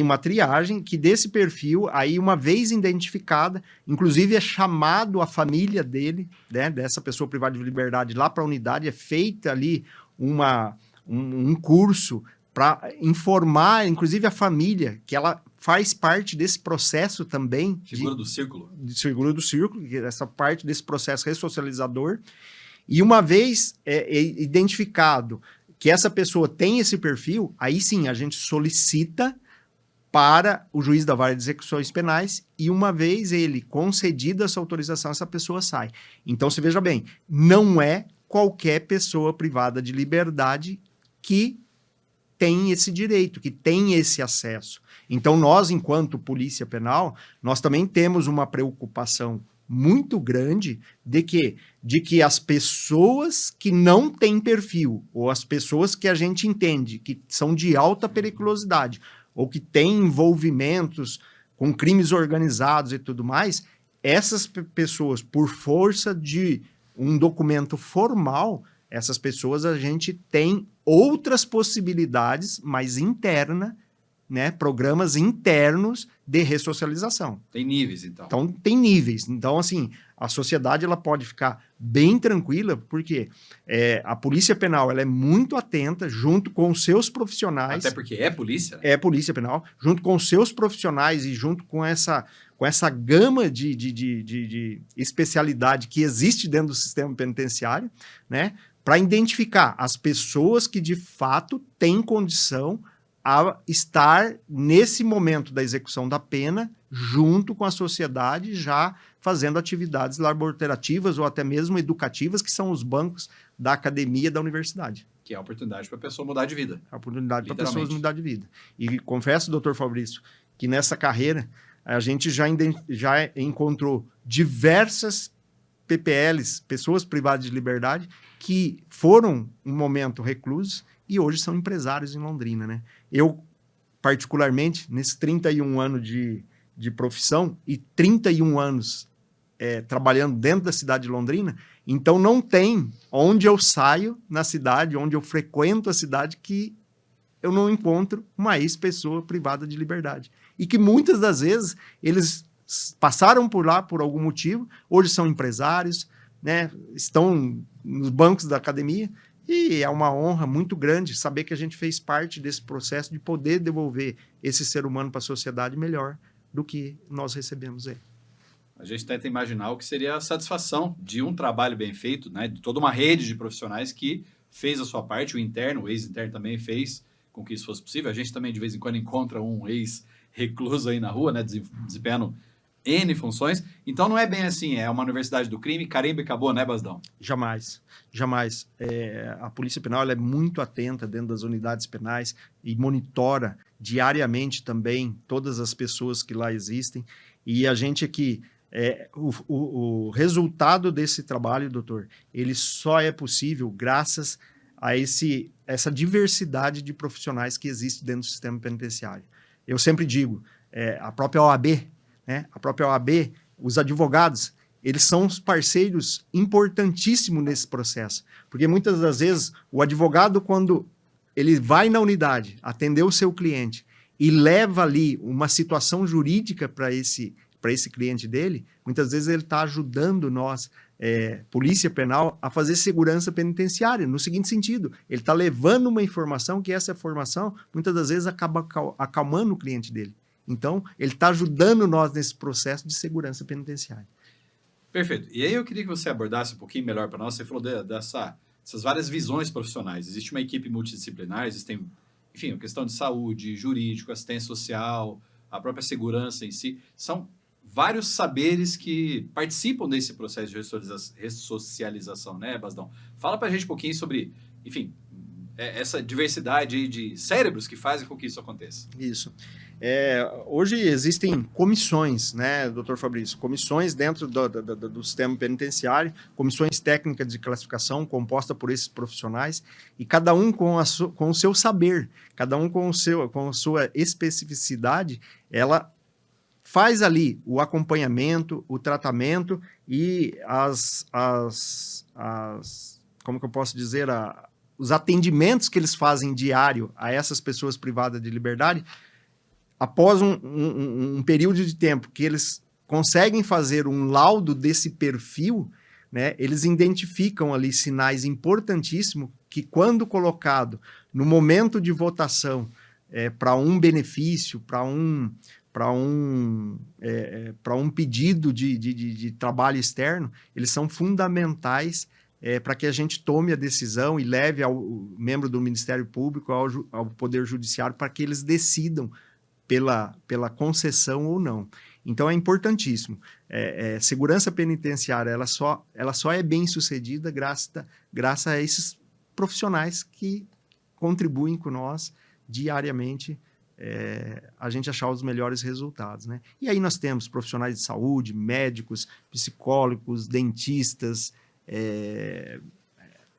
Uma triagem, que desse perfil, aí uma vez identificada, inclusive é chamado a família dele, né, dessa pessoa privada de liberdade lá para a unidade, é feita ali um curso para informar, inclusive a família, que ela faz parte desse processo também.
Figura do círculo.
Figura do círculo, essa parte desse processo ressocializador. E uma vez identificado que essa pessoa tem esse perfil, aí sim a gente solicita para o juiz da vara de execuções penais e uma vez ele concedida essa autorização, essa pessoa sai. Então, você veja bem, não é qualquer pessoa privada de liberdade que tem esse direito, que tem esse acesso. Então, nós, enquanto Polícia Penal, nós também temos uma preocupação muito grande de que as pessoas que não têm perfil, ou as pessoas que a gente entende que são de alta periculosidade, ou que têm envolvimentos com crimes organizados e tudo mais, essas pessoas, por força de um documento formal, essas pessoas a gente tem outras possibilidades, mas interna, né, programas internos de ressocialização.
Tem níveis, então.
Então, tem níveis. Então, assim, a sociedade ela pode ficar bem tranquila, porque a Polícia Penal ela é muito atenta, junto com os seus profissionais...
Até porque é polícia, né?
É Polícia Penal, junto com os seus profissionais e junto com essa gama de especialidade que existe dentro do sistema penitenciário, né, para identificar as pessoas que, de fato, têm condição a estar nesse momento da execução da pena junto com a sociedade, já fazendo atividades laborativas ou até mesmo educativas, que são os bancos da academia da universidade.
Que é a oportunidade para a pessoa mudar de vida.
A oportunidade para pessoas mudar de vida. E confesso, doutor Fabrício, que nessa carreira a gente já encontrou diversas PPLs, pessoas privadas de liberdade, que foram um momento reclusos e hoje são empresários em Londrina, né? Eu, particularmente, nesses 31 anos de profissão e 31 anos trabalhando dentro da cidade de Londrina, então não tem onde eu saio na cidade, onde eu frequento a cidade, que eu não encontro uma ex-pessoa privada de liberdade. E que muitas das vezes eles passaram por lá por algum motivo, hoje são empresários, né? Estão nos bancos da academia. E é uma honra muito grande saber que a gente fez parte desse processo de poder devolver esse ser humano para a sociedade melhor do que nós recebemos ele.
a gente tenta imaginar o que seria a satisfação de um trabalho bem feito, né, de toda uma rede de profissionais que fez a sua parte, o interno, o ex-interno também fez com que isso fosse possível. A gente também, de vez em quando, encontra um ex-recluso aí na rua, né, desempenhando N funções. Então, não é bem assim, é uma universidade do crime, carimba e acabou, né, Basdão?
Jamais, jamais. A Polícia Penal ela é muito atenta dentro das unidades penais e monitora diariamente também todas as pessoas que lá existem. E a gente aqui, o resultado desse trabalho, doutor, ele só é possível graças a essa diversidade de profissionais que existe dentro do sistema penitenciário. Eu sempre digo, a própria OAB, né, os advogados, eles são os parceiros importantíssimos nesse processo, porque muitas das vezes o advogado, quando ele vai na unidade atender o seu cliente e leva ali uma situação jurídica para esse cliente dele, muitas vezes ele está ajudando nós, Polícia Penal, a fazer segurança penitenciária, no seguinte sentido, ele está levando uma informação que essa informação, muitas das vezes, acaba acalmando o cliente dele. Então, ele está ajudando nós nesse processo de segurança penitenciária.
Perfeito. E aí eu queria que você abordasse um pouquinho melhor para nós. Você falou dessas várias visões profissionais. Existe uma equipe multidisciplinar, existem, enfim, a questão de saúde, jurídico, assistência social, a própria segurança em si. São vários saberes que participam desse processo de ressocialização, né, Basdão? Fala para a gente um pouquinho sobre, enfim, essa diversidade de cérebros que fazem com que isso aconteça.
Isso. Hoje existem comissões, né, doutor Fabrício? Comissões dentro do sistema penitenciário, comissões técnicas de classificação composta por esses profissionais, e cada um com o seu saber, cada um com a sua especificidade, ela faz ali o acompanhamento, o tratamento e como que eu posso dizer, os atendimentos que eles fazem diário a essas pessoas privadas de liberdade. Após um período de tempo que eles conseguem fazer um laudo desse perfil, né, eles identificam ali sinais importantíssimos que, quando colocado no momento de votação para um benefício, para um pedido de trabalho externo, eles são fundamentais para que a gente tome a decisão e leve ao membro do Ministério Público, ao Poder Judiciário, para que eles decidam pela concessão ou não. Então, é importantíssimo. Segurança penitenciária, ela só é bem sucedida graças a esses profissionais que contribuem com nós diariamente, a gente achar os melhores resultados, né? E aí nós temos profissionais de saúde, médicos, psicólogos, dentistas,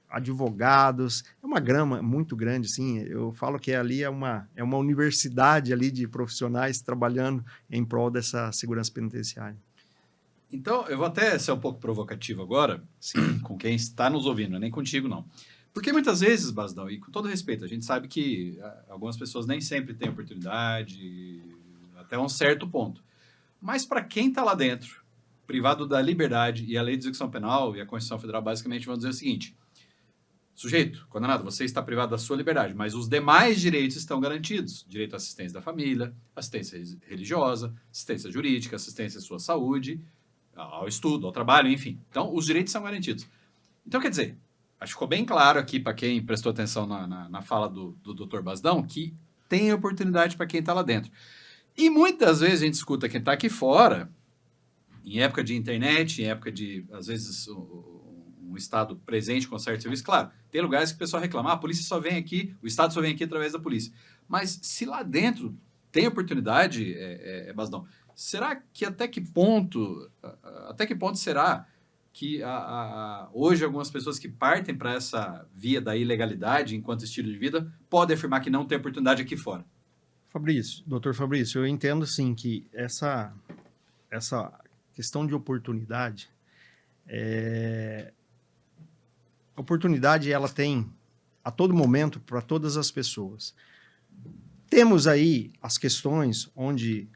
advogados, é uma gama muito grande, assim, eu falo que ali é uma universidade ali de profissionais trabalhando em prol dessa segurança penitenciária.
Então, eu vou até ser um pouco provocativo agora, sim, com quem está nos ouvindo, não é nem contigo, não. Porque muitas vezes, Basdão, e com todo respeito, a gente sabe que algumas pessoas nem sempre têm oportunidade, até um certo ponto. Mas para quem está lá dentro, privado da liberdade, e a Lei de Execução Penal e a Constituição Federal basicamente vão dizer o seguinte: sujeito, condenado, você está privado da sua liberdade, mas os demais direitos estão garantidos. Direito à assistência da família, assistência religiosa, assistência jurídica, assistência à sua saúde, ao estudo, ao trabalho, enfim. Então, os direitos são garantidos. Então, quer dizer, acho que ficou bem claro aqui para quem prestou atenção na fala do Dr. Basdão, que tem oportunidade para quem está lá dentro. E muitas vezes a gente escuta quem está aqui fora, em época de internet, em época de, às vezes, um Estado presente com certo serviço. Claro, tem lugares que o pessoal reclama, a polícia só vem aqui, o Estado só vem aqui através da polícia. Mas se lá dentro tem oportunidade, Basdão, será que até que ponto será que hoje algumas pessoas que partem para essa via da ilegalidade enquanto estilo de vida podem afirmar que não tem oportunidade aqui fora?
Doutor Fabrício, eu entendo sim que essa questão de oportunidade, a oportunidade ela tem a todo momento para todas as pessoas. Temos aí as questões onde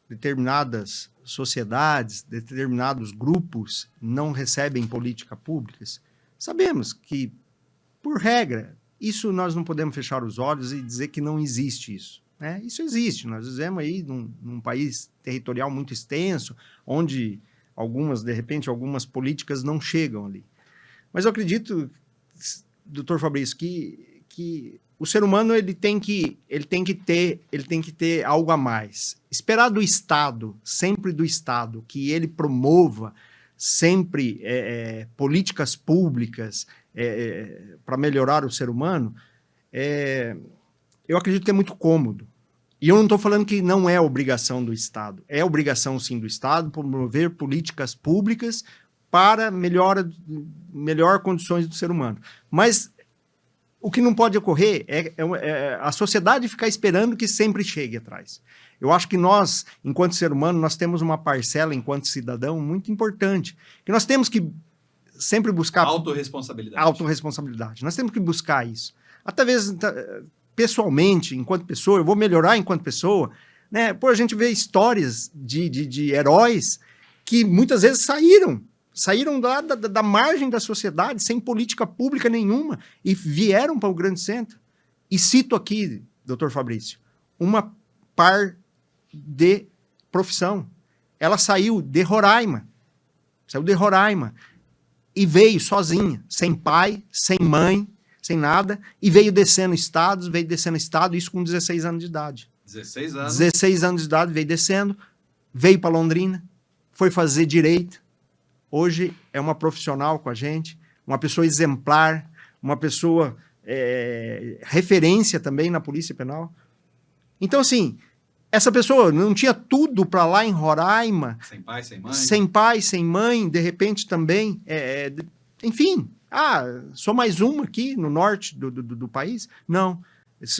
determinadas sociedades, determinados grupos não recebem políticas públicas. Sabemos que, por regra, isso nós não podemos fechar os olhos e dizer que não existe isso, né? Isso existe. Nós vivemos aí num país territorial muito extenso, onde de repente, algumas políticas não chegam ali. Mas eu acredito, doutor Fabrício, que o ser humano ele tem que ter algo a mais. Esperar do Estado, sempre do Estado, que ele promova sempre políticas públicas para melhorar o ser humano, eu acredito que é muito cômodo. E eu não estou falando que não é obrigação do Estado. É obrigação, sim, do Estado promover políticas públicas para melhor condições do ser humano. Mas o que não pode ocorrer é a sociedade ficar esperando que sempre chegue atrás. Eu acho que nós, enquanto ser humano, nós temos uma parcela, enquanto cidadão, muito importante, que nós temos que sempre buscar... Autorresponsabilidade. Nós temos que buscar isso. Até mesmo, pessoalmente, enquanto pessoa, eu vou melhorar enquanto pessoa, né? Pô, a gente vê histórias de heróis que muitas vezes saíram da margem da sociedade, sem política pública nenhuma, e vieram para o grande centro. E cito aqui, doutor Fabrício, uma par de profissão. Ela saiu de Roraima, e veio sozinha, sem pai, sem mãe, sem nada, e veio descendo estado, isso com 16 anos de idade.
16 anos?
16 anos de idade, veio descendo, veio para Londrina, foi fazer direito. Hoje é uma profissional com a gente, uma pessoa exemplar, uma pessoa referência também na Polícia Penal. Então, assim, essa pessoa não tinha tudo para lá em Roraima.
Sem pai, sem mãe.
Sem pai, sem mãe, de repente também. Enfim, sou mais uma aqui no norte do país. Não.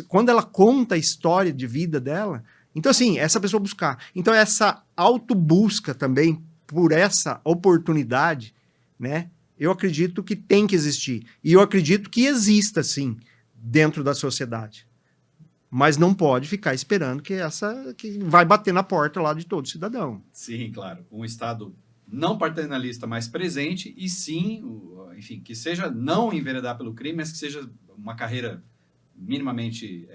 Quando ela conta a história de vida dela, então, assim, essa pessoa buscar. Então, essa autobusca também por essa oportunidade, né? Eu acredito que tem que existir. E eu acredito que exista, sim, dentro da sociedade. Mas não pode ficar esperando que vai bater na porta lá de todo cidadão.
Sim, claro. Um Estado não paternalista, mas presente, e sim, enfim, que seja não enveredar pelo crime, mas que seja uma carreira minimamente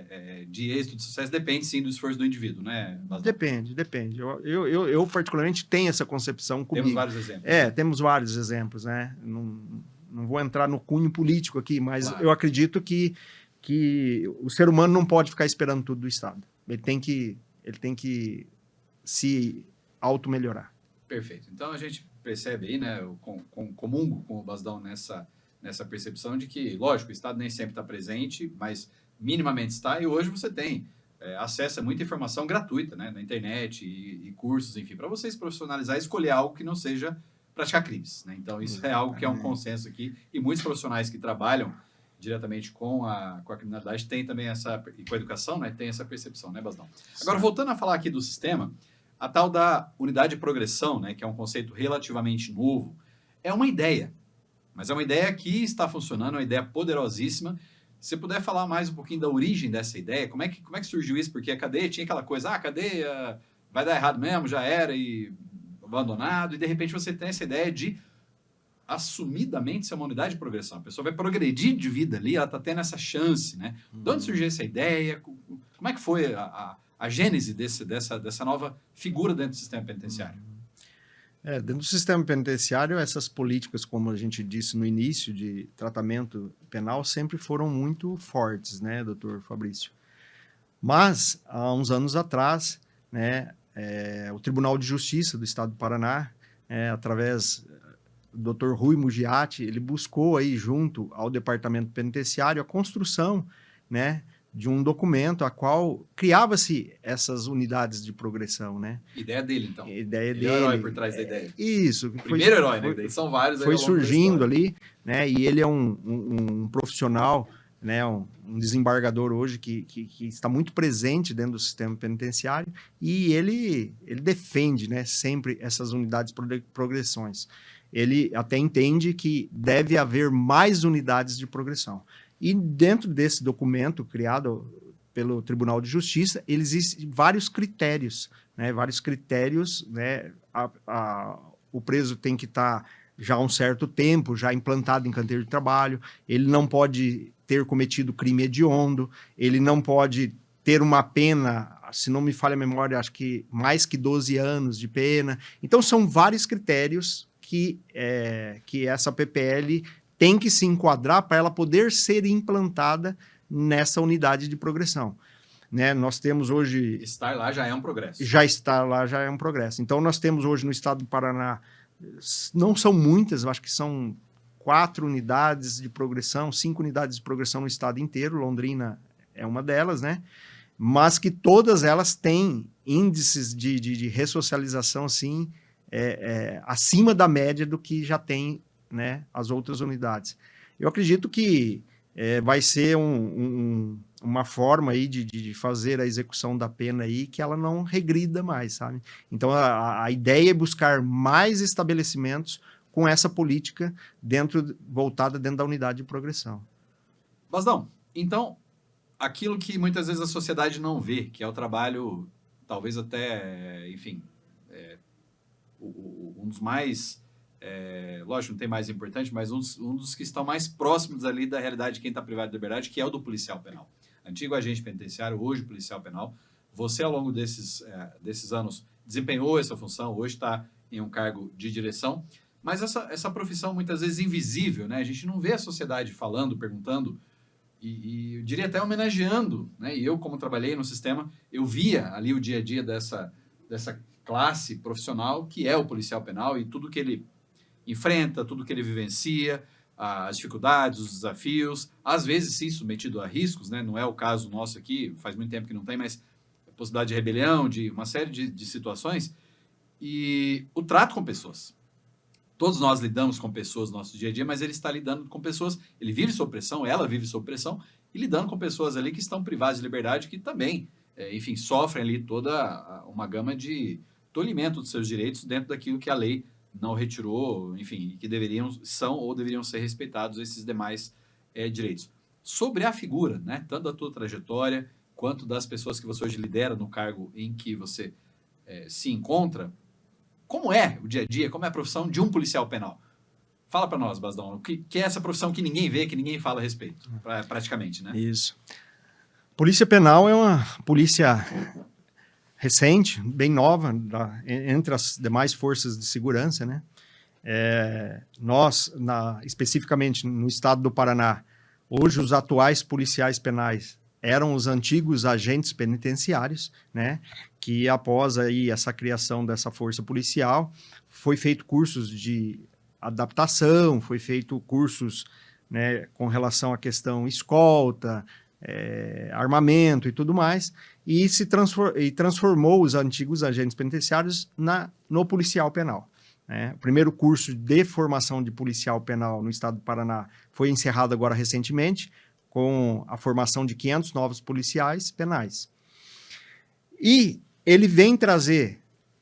de êxito, de sucesso, depende sim do esforço do indivíduo, né, Basdão?
Depende. Eu particularmente tenho essa concepção comigo.
Temos vários exemplos.
Temos vários exemplos, né? Não vou entrar no cunho político aqui, mas
claro.
Eu acredito que o ser humano não pode ficar esperando tudo do Estado. Ele tem que se auto-melhorar.
Perfeito. Então, a gente percebe aí, né, comungo com o Basdão nessa percepção de que, lógico, o Estado nem sempre está presente, mas minimamente está, e hoje você tem acesso a muita informação gratuita, né, na internet e cursos, enfim, para você se profissionalizar e escolher algo que não seja praticar crimes, né? Então, isso é algo que é um consenso aqui, e muitos profissionais que trabalham diretamente com a criminalidade tem também e com a educação, né, tem essa percepção, né, Basdão? Agora, voltando a falar aqui do sistema, a tal da unidade de progressão, né, que é um conceito relativamente novo, é uma ideia, mas é uma ideia que está funcionando, é uma ideia poderosíssima. Se você puder falar mais um pouquinho da origem dessa ideia, como é que surgiu isso? Porque a cadeia tinha aquela coisa, a cadeia vai dar errado mesmo, já era, e abandonado, e de repente você tem essa ideia de assumidamente ser uma unidade de progressão. A pessoa vai progredir de vida ali, ela está tendo essa chance, né? De onde surgiu essa ideia? Como é que foi a gênese dessa nova figura dentro do sistema penitenciário?
Dentro do sistema penitenciário, essas políticas, como a gente disse no início, de tratamento penal, sempre foram muito fortes, né, doutor Fabrício? Mas, há uns anos atrás, né, o Tribunal de Justiça do Estado do Paraná, através do Dr. Rui Mugiati, ele buscou aí, junto ao Departamento Penitenciário, a construção, né, de um documento a qual criava-se essas unidades de progressão, né?
Ideia dele, então.
Ideia
ele
dele.
É o herói por trás da ideia.
Isso.
Primeiro herói, né? Daí são vários.
Foi surgindo ali, né? E ele é um profissional, né? Um desembargador hoje que está muito presente dentro do sistema penitenciário, e ele defende, né, sempre essas unidades de progressões. Ele até entende que deve haver mais unidades de progressão. E dentro desse documento criado pelo Tribunal de Justiça, existem vários critérios, né? Né? O preso tem que estar já há um certo tempo, já implantado em canteiro de trabalho, ele não pode ter cometido crime hediondo, ele não pode ter uma pena se não me falha a memória, acho que mais que 12 anos de pena. Então, são vários critérios que essa PPL tem que se enquadrar para ela poder ser implantada nessa unidade de progressão. Né? Nós temos hoje...
Estar lá já é um progresso.
Já estar lá já é um progresso. Então, nós temos hoje no estado do Paraná, não são muitas, eu acho que são 4 unidades de progressão, 5 unidades de progressão no estado inteiro, Londrina é uma delas, né? Mas que todas elas têm índices de ressocialização, assim, acima da média do que já tem, né, as outras unidades. Eu acredito que vai ser uma forma aí de fazer a execução da pena aí que ela não regrida mais, sabe? Então, a ideia é buscar mais estabelecimentos com essa política voltada dentro da unidade de progressão.
Bastão, então, aquilo que muitas vezes a sociedade não vê, que é o trabalho, talvez até, enfim, um dos mais, lógico, não tem mais importante, mas um dos que estão mais próximos ali da realidade de quem está privado de liberdade, que é o do policial penal. Antigo agente penitenciário, hoje policial penal. Você, ao longo desses anos, desempenhou essa função, hoje está em um cargo de direção, mas essa profissão muitas vezes invisível, né? A gente não vê a sociedade falando, perguntando, e eu diria até homenageando, né? E eu, como trabalhei no sistema, eu via ali o dia a dia dessa classe profissional que é o policial penal e tudo que ele enfrenta, tudo que ele vivencia, as dificuldades, os desafios, às vezes sim submetido a riscos, né? Não é o caso nosso aqui, faz muito tempo que não tem, mas a possibilidade de rebelião, de uma série de situações, e o trato com pessoas. Todos nós lidamos com pessoas no nosso dia a dia, mas ele está lidando com pessoas, ele vive sob pressão, ela vive sob pressão, e lidando com pessoas ali que estão privadas de liberdade, que também, enfim, sofrem ali toda uma gama de tolimento dos seus direitos dentro daquilo que a lei não retirou, enfim, que são ou deveriam ser respeitados esses demais direitos. Sobre a figura, né, tanto da tua trajetória, quanto das pessoas que você hoje lidera no cargo em que você se encontra, como é o dia a dia, como é a profissão de um policial penal? Fala para nós, Basdão, o que é essa profissão que ninguém vê, que ninguém fala a respeito, praticamente, né?
Isso. Polícia Penal é uma polícia recente, bem nova, entre as demais forças de segurança, né? Nós, especificamente no estado do Paraná, hoje os atuais policiais penais eram os antigos agentes penitenciários, né? Que após aí essa criação dessa força policial, foi feito cursos de adaptação, foi feito cursos, né, com relação à questão escolta, armamento e tudo mais, e transformou os antigos agentes penitenciários no policial penal. Né? O primeiro curso de formação de policial penal no estado do Paraná foi encerrado agora recentemente, com a formação de 500 novos policiais penais. E ele vem trazer,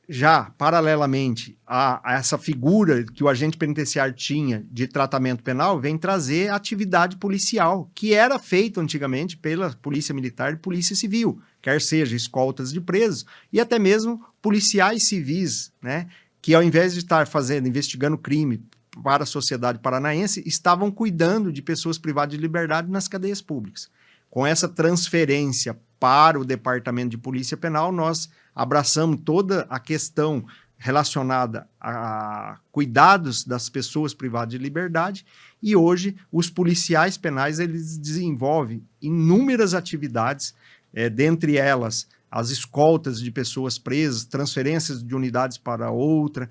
já paralelamente a essa figura que o agente penitenciário tinha de tratamento penal, vem trazer a atividade policial, que era feita antigamente pela Polícia Militar e Polícia Civil, quer seja escoltas de presos e até mesmo policiais civis, né, que ao invés de estar investigando crime para a sociedade paranaense, estavam cuidando de pessoas privadas de liberdade nas cadeias públicas. Com essa transferência para o Departamento de Polícia Penal, nós abraçamos toda a questão relacionada a cuidados das pessoas privadas de liberdade e hoje os policiais penais eles desenvolvem inúmeras atividades, dentre elas as escoltas de pessoas presas, transferências de unidades para outra,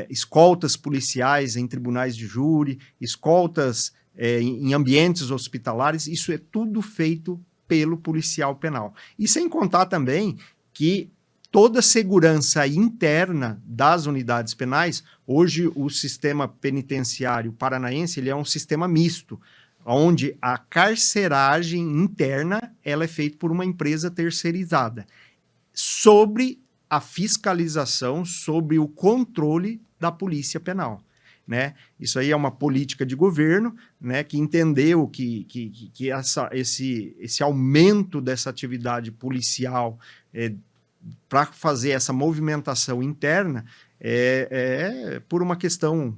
escoltas policiais em tribunais de júri, escoltas em ambientes hospitalares, isso é tudo feito pelo policial penal. E sem contar também que toda a segurança interna das unidades penais, hoje o sistema penitenciário paranaense ele é um sistema misto, onde a carceragem interna ela é feita por uma empresa terceirizada, sobre a fiscalização, sobre o controle da polícia penal. Né? Isso aí é uma política de governo, né, que entendeu que esse aumento dessa atividade policial para fazer essa movimentação interna por uma questão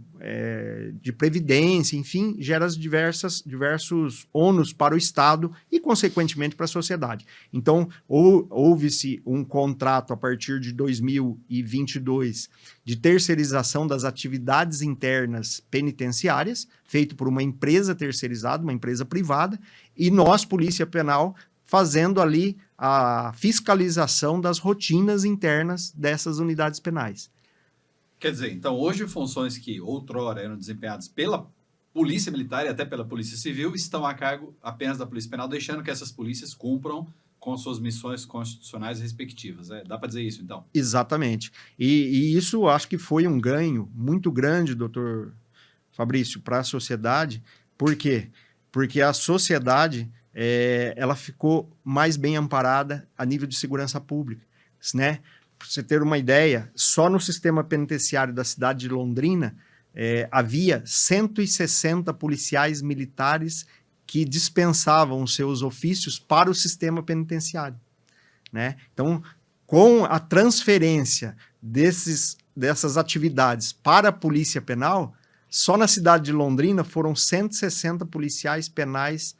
de previdência, enfim, gera diversos ônus para o Estado e, consequentemente, para a sociedade. Então, houve-se um contrato a partir de 2022 de terceirização das atividades internas penitenciárias, feito por uma empresa terceirizada, uma empresa privada, e nós, Polícia Penal, fazendo ali a fiscalização das rotinas internas dessas unidades penais.
Quer dizer, então hoje funções que outrora eram desempenhadas pela Polícia Militar e até pela Polícia Civil estão a cargo apenas da Polícia Penal, deixando que essas polícias cumpram com suas missões constitucionais respectivas. Dá para dizer isso, então?
Exatamente. E isso acho que foi um ganho muito grande, doutor Fabrício, para a sociedade. Por quê? Porque a sociedade ela ficou mais bem amparada a nível de segurança pública, né? Para você ter uma ideia, só no sistema penitenciário da cidade de Londrina havia 160 policiais militares que dispensavam os seus ofícios para o sistema penitenciário, né? Então, com a transferência dessas atividades para a Polícia Penal, só na cidade de Londrina foram 160 policiais penais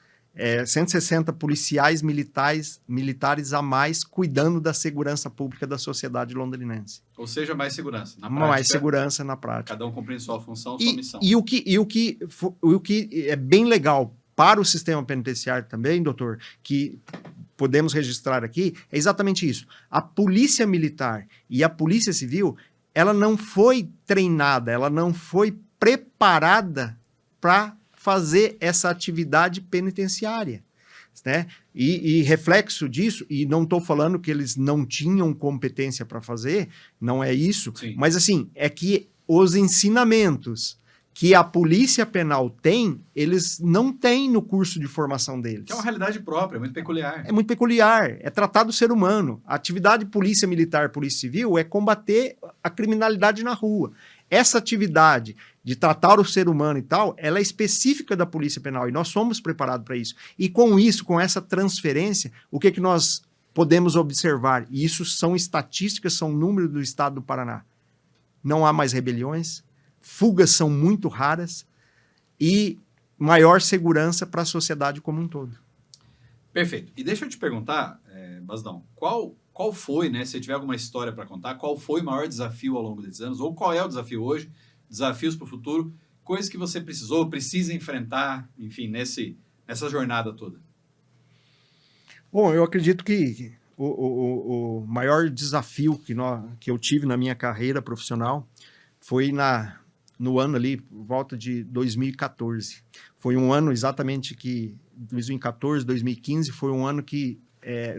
160 policiais militares a mais cuidando da segurança pública da sociedade londrinense.
Ou seja, mais segurança na prática.
Mais segurança na prática.
Cada um cumprindo sua função, sua missão.
E o que é bem legal para o sistema penitenciário também, doutor, que podemos registrar aqui, é exatamente isso. A Polícia Militar e a Polícia Civil, ela não foi treinada, ela não foi preparada para fazer essa atividade penitenciária, né? E reflexo disso, e não estou falando que eles não tinham competência para fazer, não é isso,
sim,
mas assim, é que os ensinamentos que a Polícia Penal tem, eles não têm no curso de formação deles.
Que é uma realidade própria, é muito peculiar.
É muito peculiar, é tratar do ser humano. A atividade Polícia Militar, Polícia Civil é combater a criminalidade na rua. Essa atividade de tratar o ser humano e tal, ela é específica da Polícia Penal e nós somos preparados para isso. E com isso, com essa transferência, o que nós podemos observar? E isso são estatísticas, são números do estado do Paraná. Não há mais rebeliões, fugas são muito raras e maior segurança para a sociedade como um todo.
Perfeito. E deixa eu te perguntar, Basdão, qual foi, né, se tiver alguma história para contar, qual foi o maior desafio ao longo desses anos, ou qual é o desafio hoje, desafios para o futuro, coisas que você precisa enfrentar, enfim, nessa jornada toda?
Bom, eu acredito que o maior desafio que eu tive na minha carreira profissional foi no ano ali, por volta de 2014. Foi um ano exatamente que, 2014, 2015, foi um ano que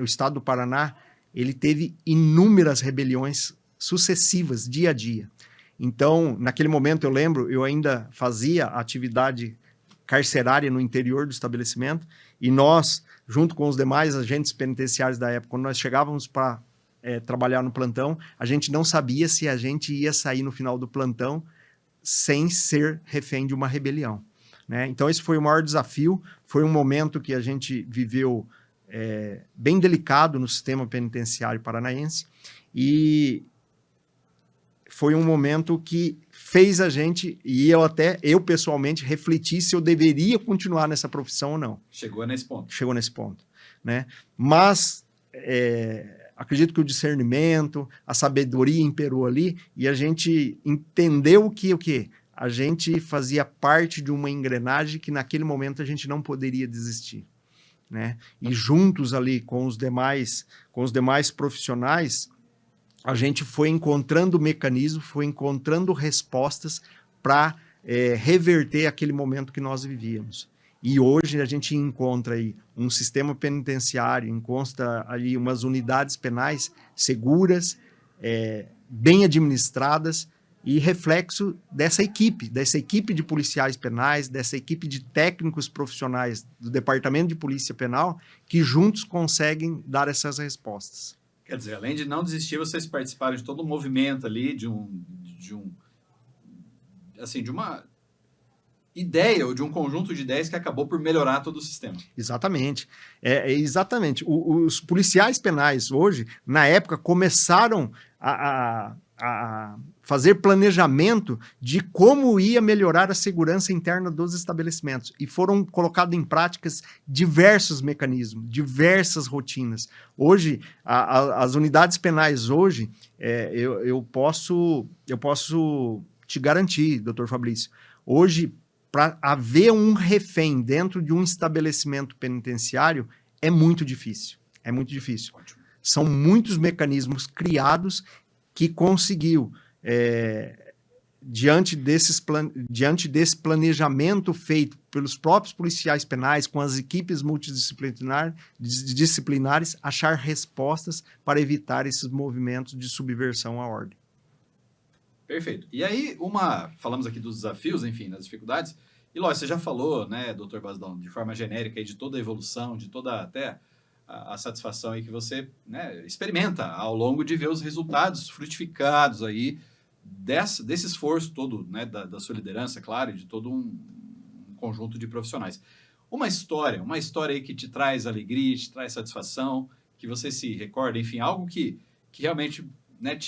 o estado do Paraná ele teve inúmeras rebeliões sucessivas, dia a dia. Então, naquele momento, eu lembro, eu ainda fazia atividade carcerária no interior do estabelecimento e nós, junto com os demais agentes penitenciários da época, quando nós chegávamos para trabalhar no plantão, a gente não sabia se a gente ia sair no final do plantão sem ser refém de uma rebelião, né? Então, esse foi o maior desafio, foi um momento que a gente viveu bem delicado no sistema penitenciário paranaense e foi um momento que fez a gente, e eu pessoalmente, refletir se eu deveria continuar nessa profissão ou não.
Chegou nesse ponto.
Chegou nesse ponto, né? Mas acredito que o discernimento, a sabedoria imperou ali e a gente entendeu que o quê? A gente fazia parte de uma engrenagem que naquele momento a gente não poderia desistir, né? E juntos ali com os demais profissionais, a gente foi encontrando mecanismos, foi encontrando respostas para reverter aquele momento que nós vivíamos. E hoje a gente encontra aí um sistema penitenciário, encontra ali umas unidades penais seguras, bem administradas e reflexo dessa equipe de policiais penais, dessa equipe de técnicos profissionais do Departamento de Polícia Penal que juntos conseguem dar essas respostas.
Quer dizer, além de não desistir, vocês participaram de todo um movimento ali, de uma ideia ou de um conjunto de ideias que acabou por melhorar todo o sistema.
Exatamente. Exatamente. Os policiais penais hoje, na época, começaram a fazer planejamento de como ia melhorar a segurança interna dos estabelecimentos. E foram colocados em práticas diversos mecanismos, diversas rotinas. Hoje, as unidades penais hoje, eu posso te garantir, doutor Fabrício, hoje, para haver um refém dentro de um estabelecimento penitenciário, é muito difícil. É muito difícil.
Ótimo.
São muitos mecanismos criados que conseguiu, diante desse planejamento feito pelos próprios policiais penais, com as equipes multidisciplinares, achar respostas para evitar esses movimentos de subversão à ordem.
Perfeito. E aí, falamos aqui dos desafios, enfim, das dificuldades, e lógico, você já falou, né, doutor Basdão, de forma genérica, aí, de toda a evolução, de toda até a satisfação aí que você, né, experimenta ao longo de ver os resultados frutificados aí desse esforço todo, né, da sua liderança, claro, e de todo um conjunto de profissionais. Uma história aí que te traz alegria, te traz satisfação, que você se recorda, enfim, algo que realmente, né,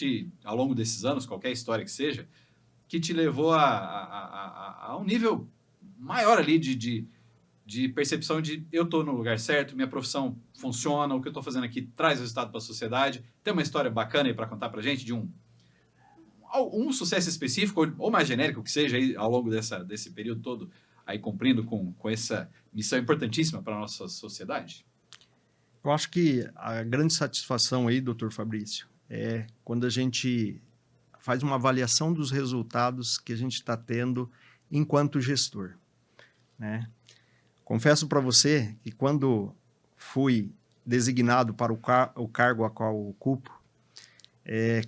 ao longo desses anos, qualquer história que seja, que te levou a um nível maior ali de percepção de eu estou no lugar certo, minha profissão funciona, o que eu estou fazendo aqui traz resultado para a sociedade. Tem uma história bacana aí para contar para a gente de um sucesso específico, ou mais genérico que seja, aí, ao longo desse período todo, aí cumprindo com essa missão importantíssima para a nossa sociedade?
Eu acho que a grande satisfação aí, doutor Fabrício, é quando a gente faz uma avaliação dos resultados que a gente está tendo enquanto gestor, né? Confesso para você que quando fui designado para o cargo a qual ocupo,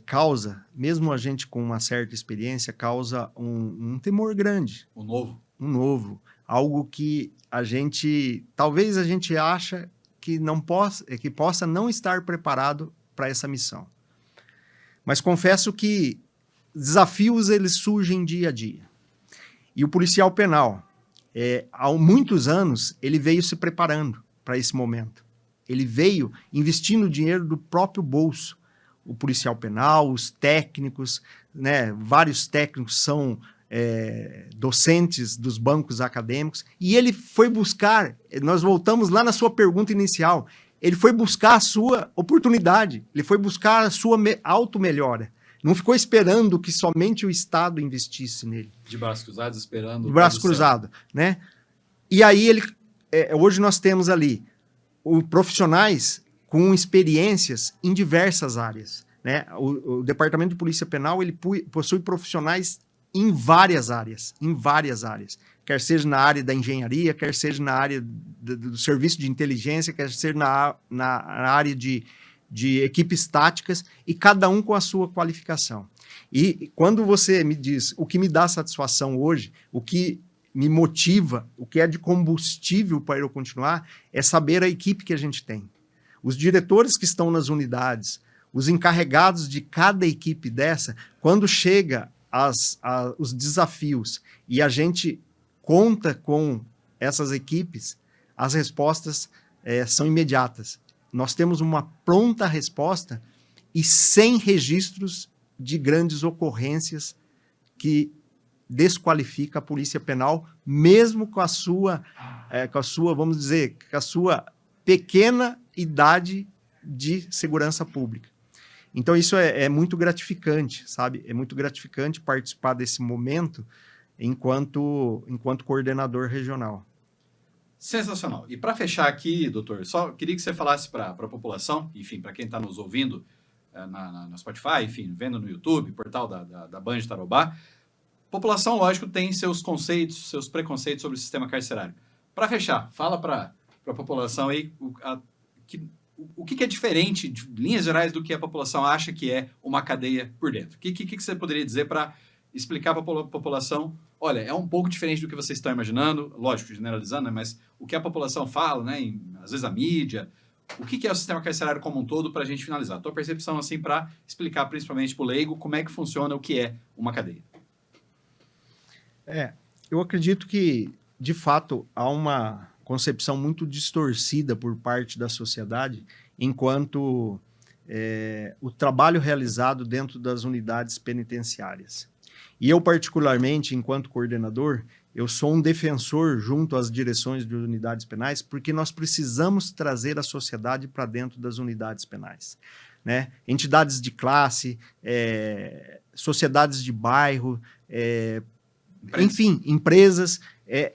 causa, mesmo a gente com uma certa experiência, causa um temor grande.
Um novo.
Um novo. Algo que talvez a gente acha que possa não estar preparado para essa missão. Mas confesso que desafios eles surgem dia a dia. E o policial penal, há muitos anos, ele veio se preparando para esse momento. Ele veio investindo dinheiro do próprio bolso. O policial penal, os técnicos, né, vários técnicos são docentes dos bancos acadêmicos, e ele foi buscar, nós voltamos lá na sua pergunta inicial, ele foi buscar a sua oportunidade, ele foi buscar a sua auto-melhora. Não ficou esperando que somente o Estado investisse nele.
De braços cruzados, esperando.
De braços cruzados, né? E aí, hoje nós temos ali profissionais com experiências em diversas áreas, né? O Departamento de Polícia Penal, ele possui profissionais em várias áreas, quer seja na área da engenharia, quer seja na área do serviço de inteligência, quer seja na área de equipes táticas, e cada um com a sua qualificação. E quando você me diz o que me dá satisfação hoje, o que me motiva, o que é de combustível para eu continuar, é saber a equipe que a gente tem. Os diretores que estão nas unidades, os encarregados de cada equipe dessa, quando chega os desafios e a gente conta com essas equipes, as respostas são imediatas. Nós temos uma pronta resposta e sem registros de grandes ocorrências que desqualifica a polícia penal, mesmo com a sua, vamos dizer, com a sua pequena idade de segurança pública. Então, isso é muito gratificante, sabe? É muito gratificante participar desse momento enquanto coordenador regional.
Sensacional. E para fechar aqui, doutor, só queria que você falasse para a população, enfim, para quem está nos ouvindo na Spotify, enfim, vendo no YouTube, portal da Band de Tarobá, população, lógico, tem seus conceitos, seus preconceitos sobre o sistema carcerário. Para fechar, fala para a população aí o que é diferente, de linhas gerais, do que a população acha que é uma cadeia por dentro. O que você poderia dizer para explicar para a população, olha, é um pouco diferente do que vocês estão imaginando, lógico, generalizando, né, mas o que a população fala, né, às vezes a mídia, o que é o sistema carcerário como um todo, para a gente finalizar? A tua percepção, assim, para explicar principalmente para o leigo como é que funciona o que é uma cadeia.
Eu acredito que, de fato, há uma concepção muito distorcida por parte da sociedade enquanto o trabalho realizado dentro das unidades penitenciárias. E eu, particularmente, enquanto coordenador, eu sou um defensor junto às direções de unidades penais, porque nós precisamos trazer a sociedade para dentro das unidades penais, né? Entidades de classe, sociedades de bairro, enfim, empresas.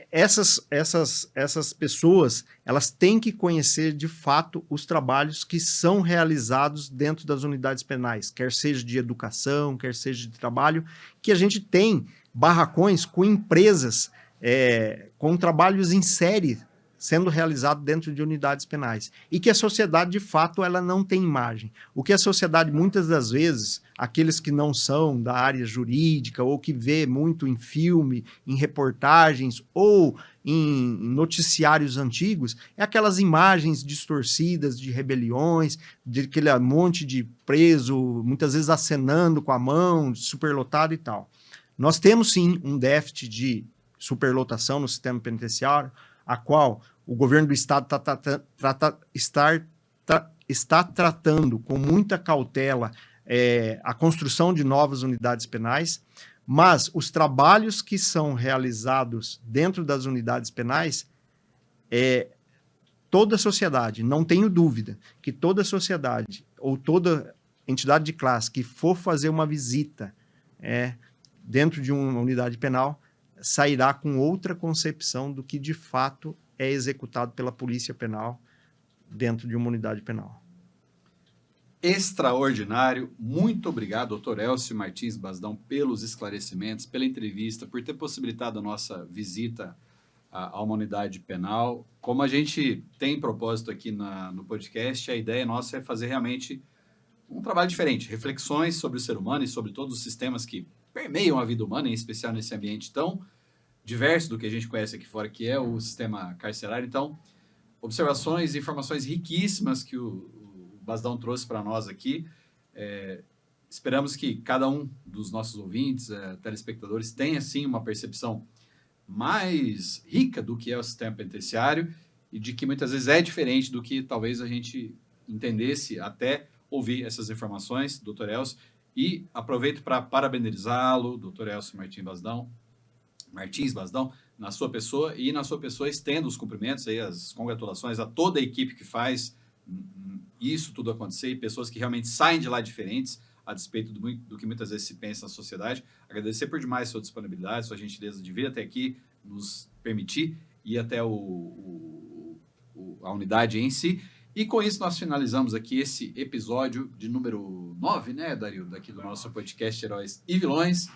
Essas pessoas, elas têm que conhecer de fato os trabalhos que são realizados dentro das unidades penais, quer seja de educação, quer seja de trabalho, que a gente tem barracões com empresas, com trabalhos em série sendo realizado dentro de unidades penais, e que a sociedade, de fato, ela não tem imagem. O que a sociedade, muitas das vezes, aqueles que não são da área jurídica, ou que vê muito em filme, em reportagens, ou em noticiários antigos, é aquelas imagens distorcidas de rebeliões, de aquele monte de preso, muitas vezes acenando com a mão, superlotado e tal. Nós temos, sim, um déficit de superlotação no sistema penitenciário, a qual o governo do estado está tratando com muita cautela a construção de novas unidades penais, mas os trabalhos que são realizados dentro das unidades penais, toda a sociedade, não tenho dúvida, que toda a sociedade ou toda entidade de classe que for fazer uma visita dentro de uma unidade penal, sairá com outra concepção do que de fato é executado pela polícia penal dentro de uma unidade penal.
Extraordinário. Muito obrigado, doutor Elcio Martins Basdão, pelos esclarecimentos, pela entrevista, por ter possibilitado a nossa visita a uma unidade penal. Como a gente tem propósito aqui no podcast, a ideia nossa é fazer realmente um trabalho diferente, reflexões sobre o ser humano e sobre todos os sistemas que permeiam a vida humana, em especial nesse ambiente tão diverso do que a gente conhece aqui fora, que é o sistema carcerário. Então, observações e informações riquíssimas que o Basdão trouxe para nós aqui. Esperamos que cada um dos nossos ouvintes, telespectadores, tenha, sim, uma percepção mais rica do que é o sistema penitenciário e de que muitas vezes é diferente do que talvez a gente entendesse até ouvir essas informações, doutor Elcio. E aproveito para parabenizá-lo, doutor Elcio Martins Basdão, na sua pessoa, e na sua pessoa estendo os cumprimentos, aí, as congratulações a toda a equipe que faz isso tudo acontecer, e pessoas que realmente saem de lá diferentes, a despeito do que muitas vezes se pensa na sociedade. Agradecer por demais sua disponibilidade, sua gentileza de vir até aqui, nos permitir ir até a unidade em si. E com isso nós finalizamos aqui esse episódio de número 9, né, Dario, daqui do nosso podcast Heróis e Vilões.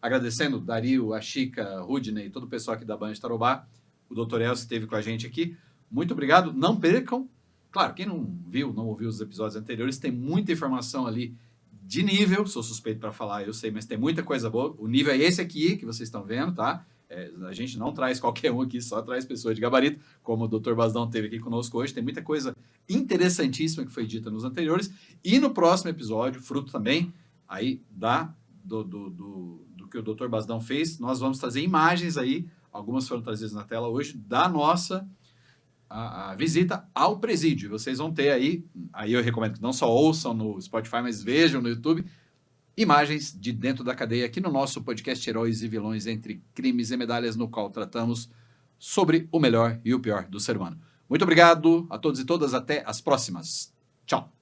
Agradecendo Dario, a Chica, Rudney, todo o pessoal aqui da Band de Tarobá, o Dr. Elcio esteve com a gente aqui. Muito obrigado, não percam. Claro, quem não ouviu os episódios anteriores, tem muita informação ali de nível, sou suspeito para falar, eu sei, mas tem muita coisa boa. O nível é esse aqui que vocês estão vendo, tá? A gente não traz qualquer um aqui, só traz pessoas de gabarito, como o Dr. Basdão teve aqui conosco hoje. Tem muita coisa interessantíssima que foi dita nos anteriores. E no próximo episódio, fruto também aí do que o Dr. Basdão fez, nós vamos trazer imagens aí, algumas foram trazidas na tela hoje, da nossa a visita ao presídio. Vocês vão ter aí eu recomendo que não só ouçam no Spotify, mas vejam no YouTube, imagens de dentro da cadeia, aqui no nosso podcast Heróis e Vilões entre Crimes e Medalhas, no qual tratamos sobre o melhor e o pior do ser humano. Muito obrigado a todos e todas, até as próximas. Tchau!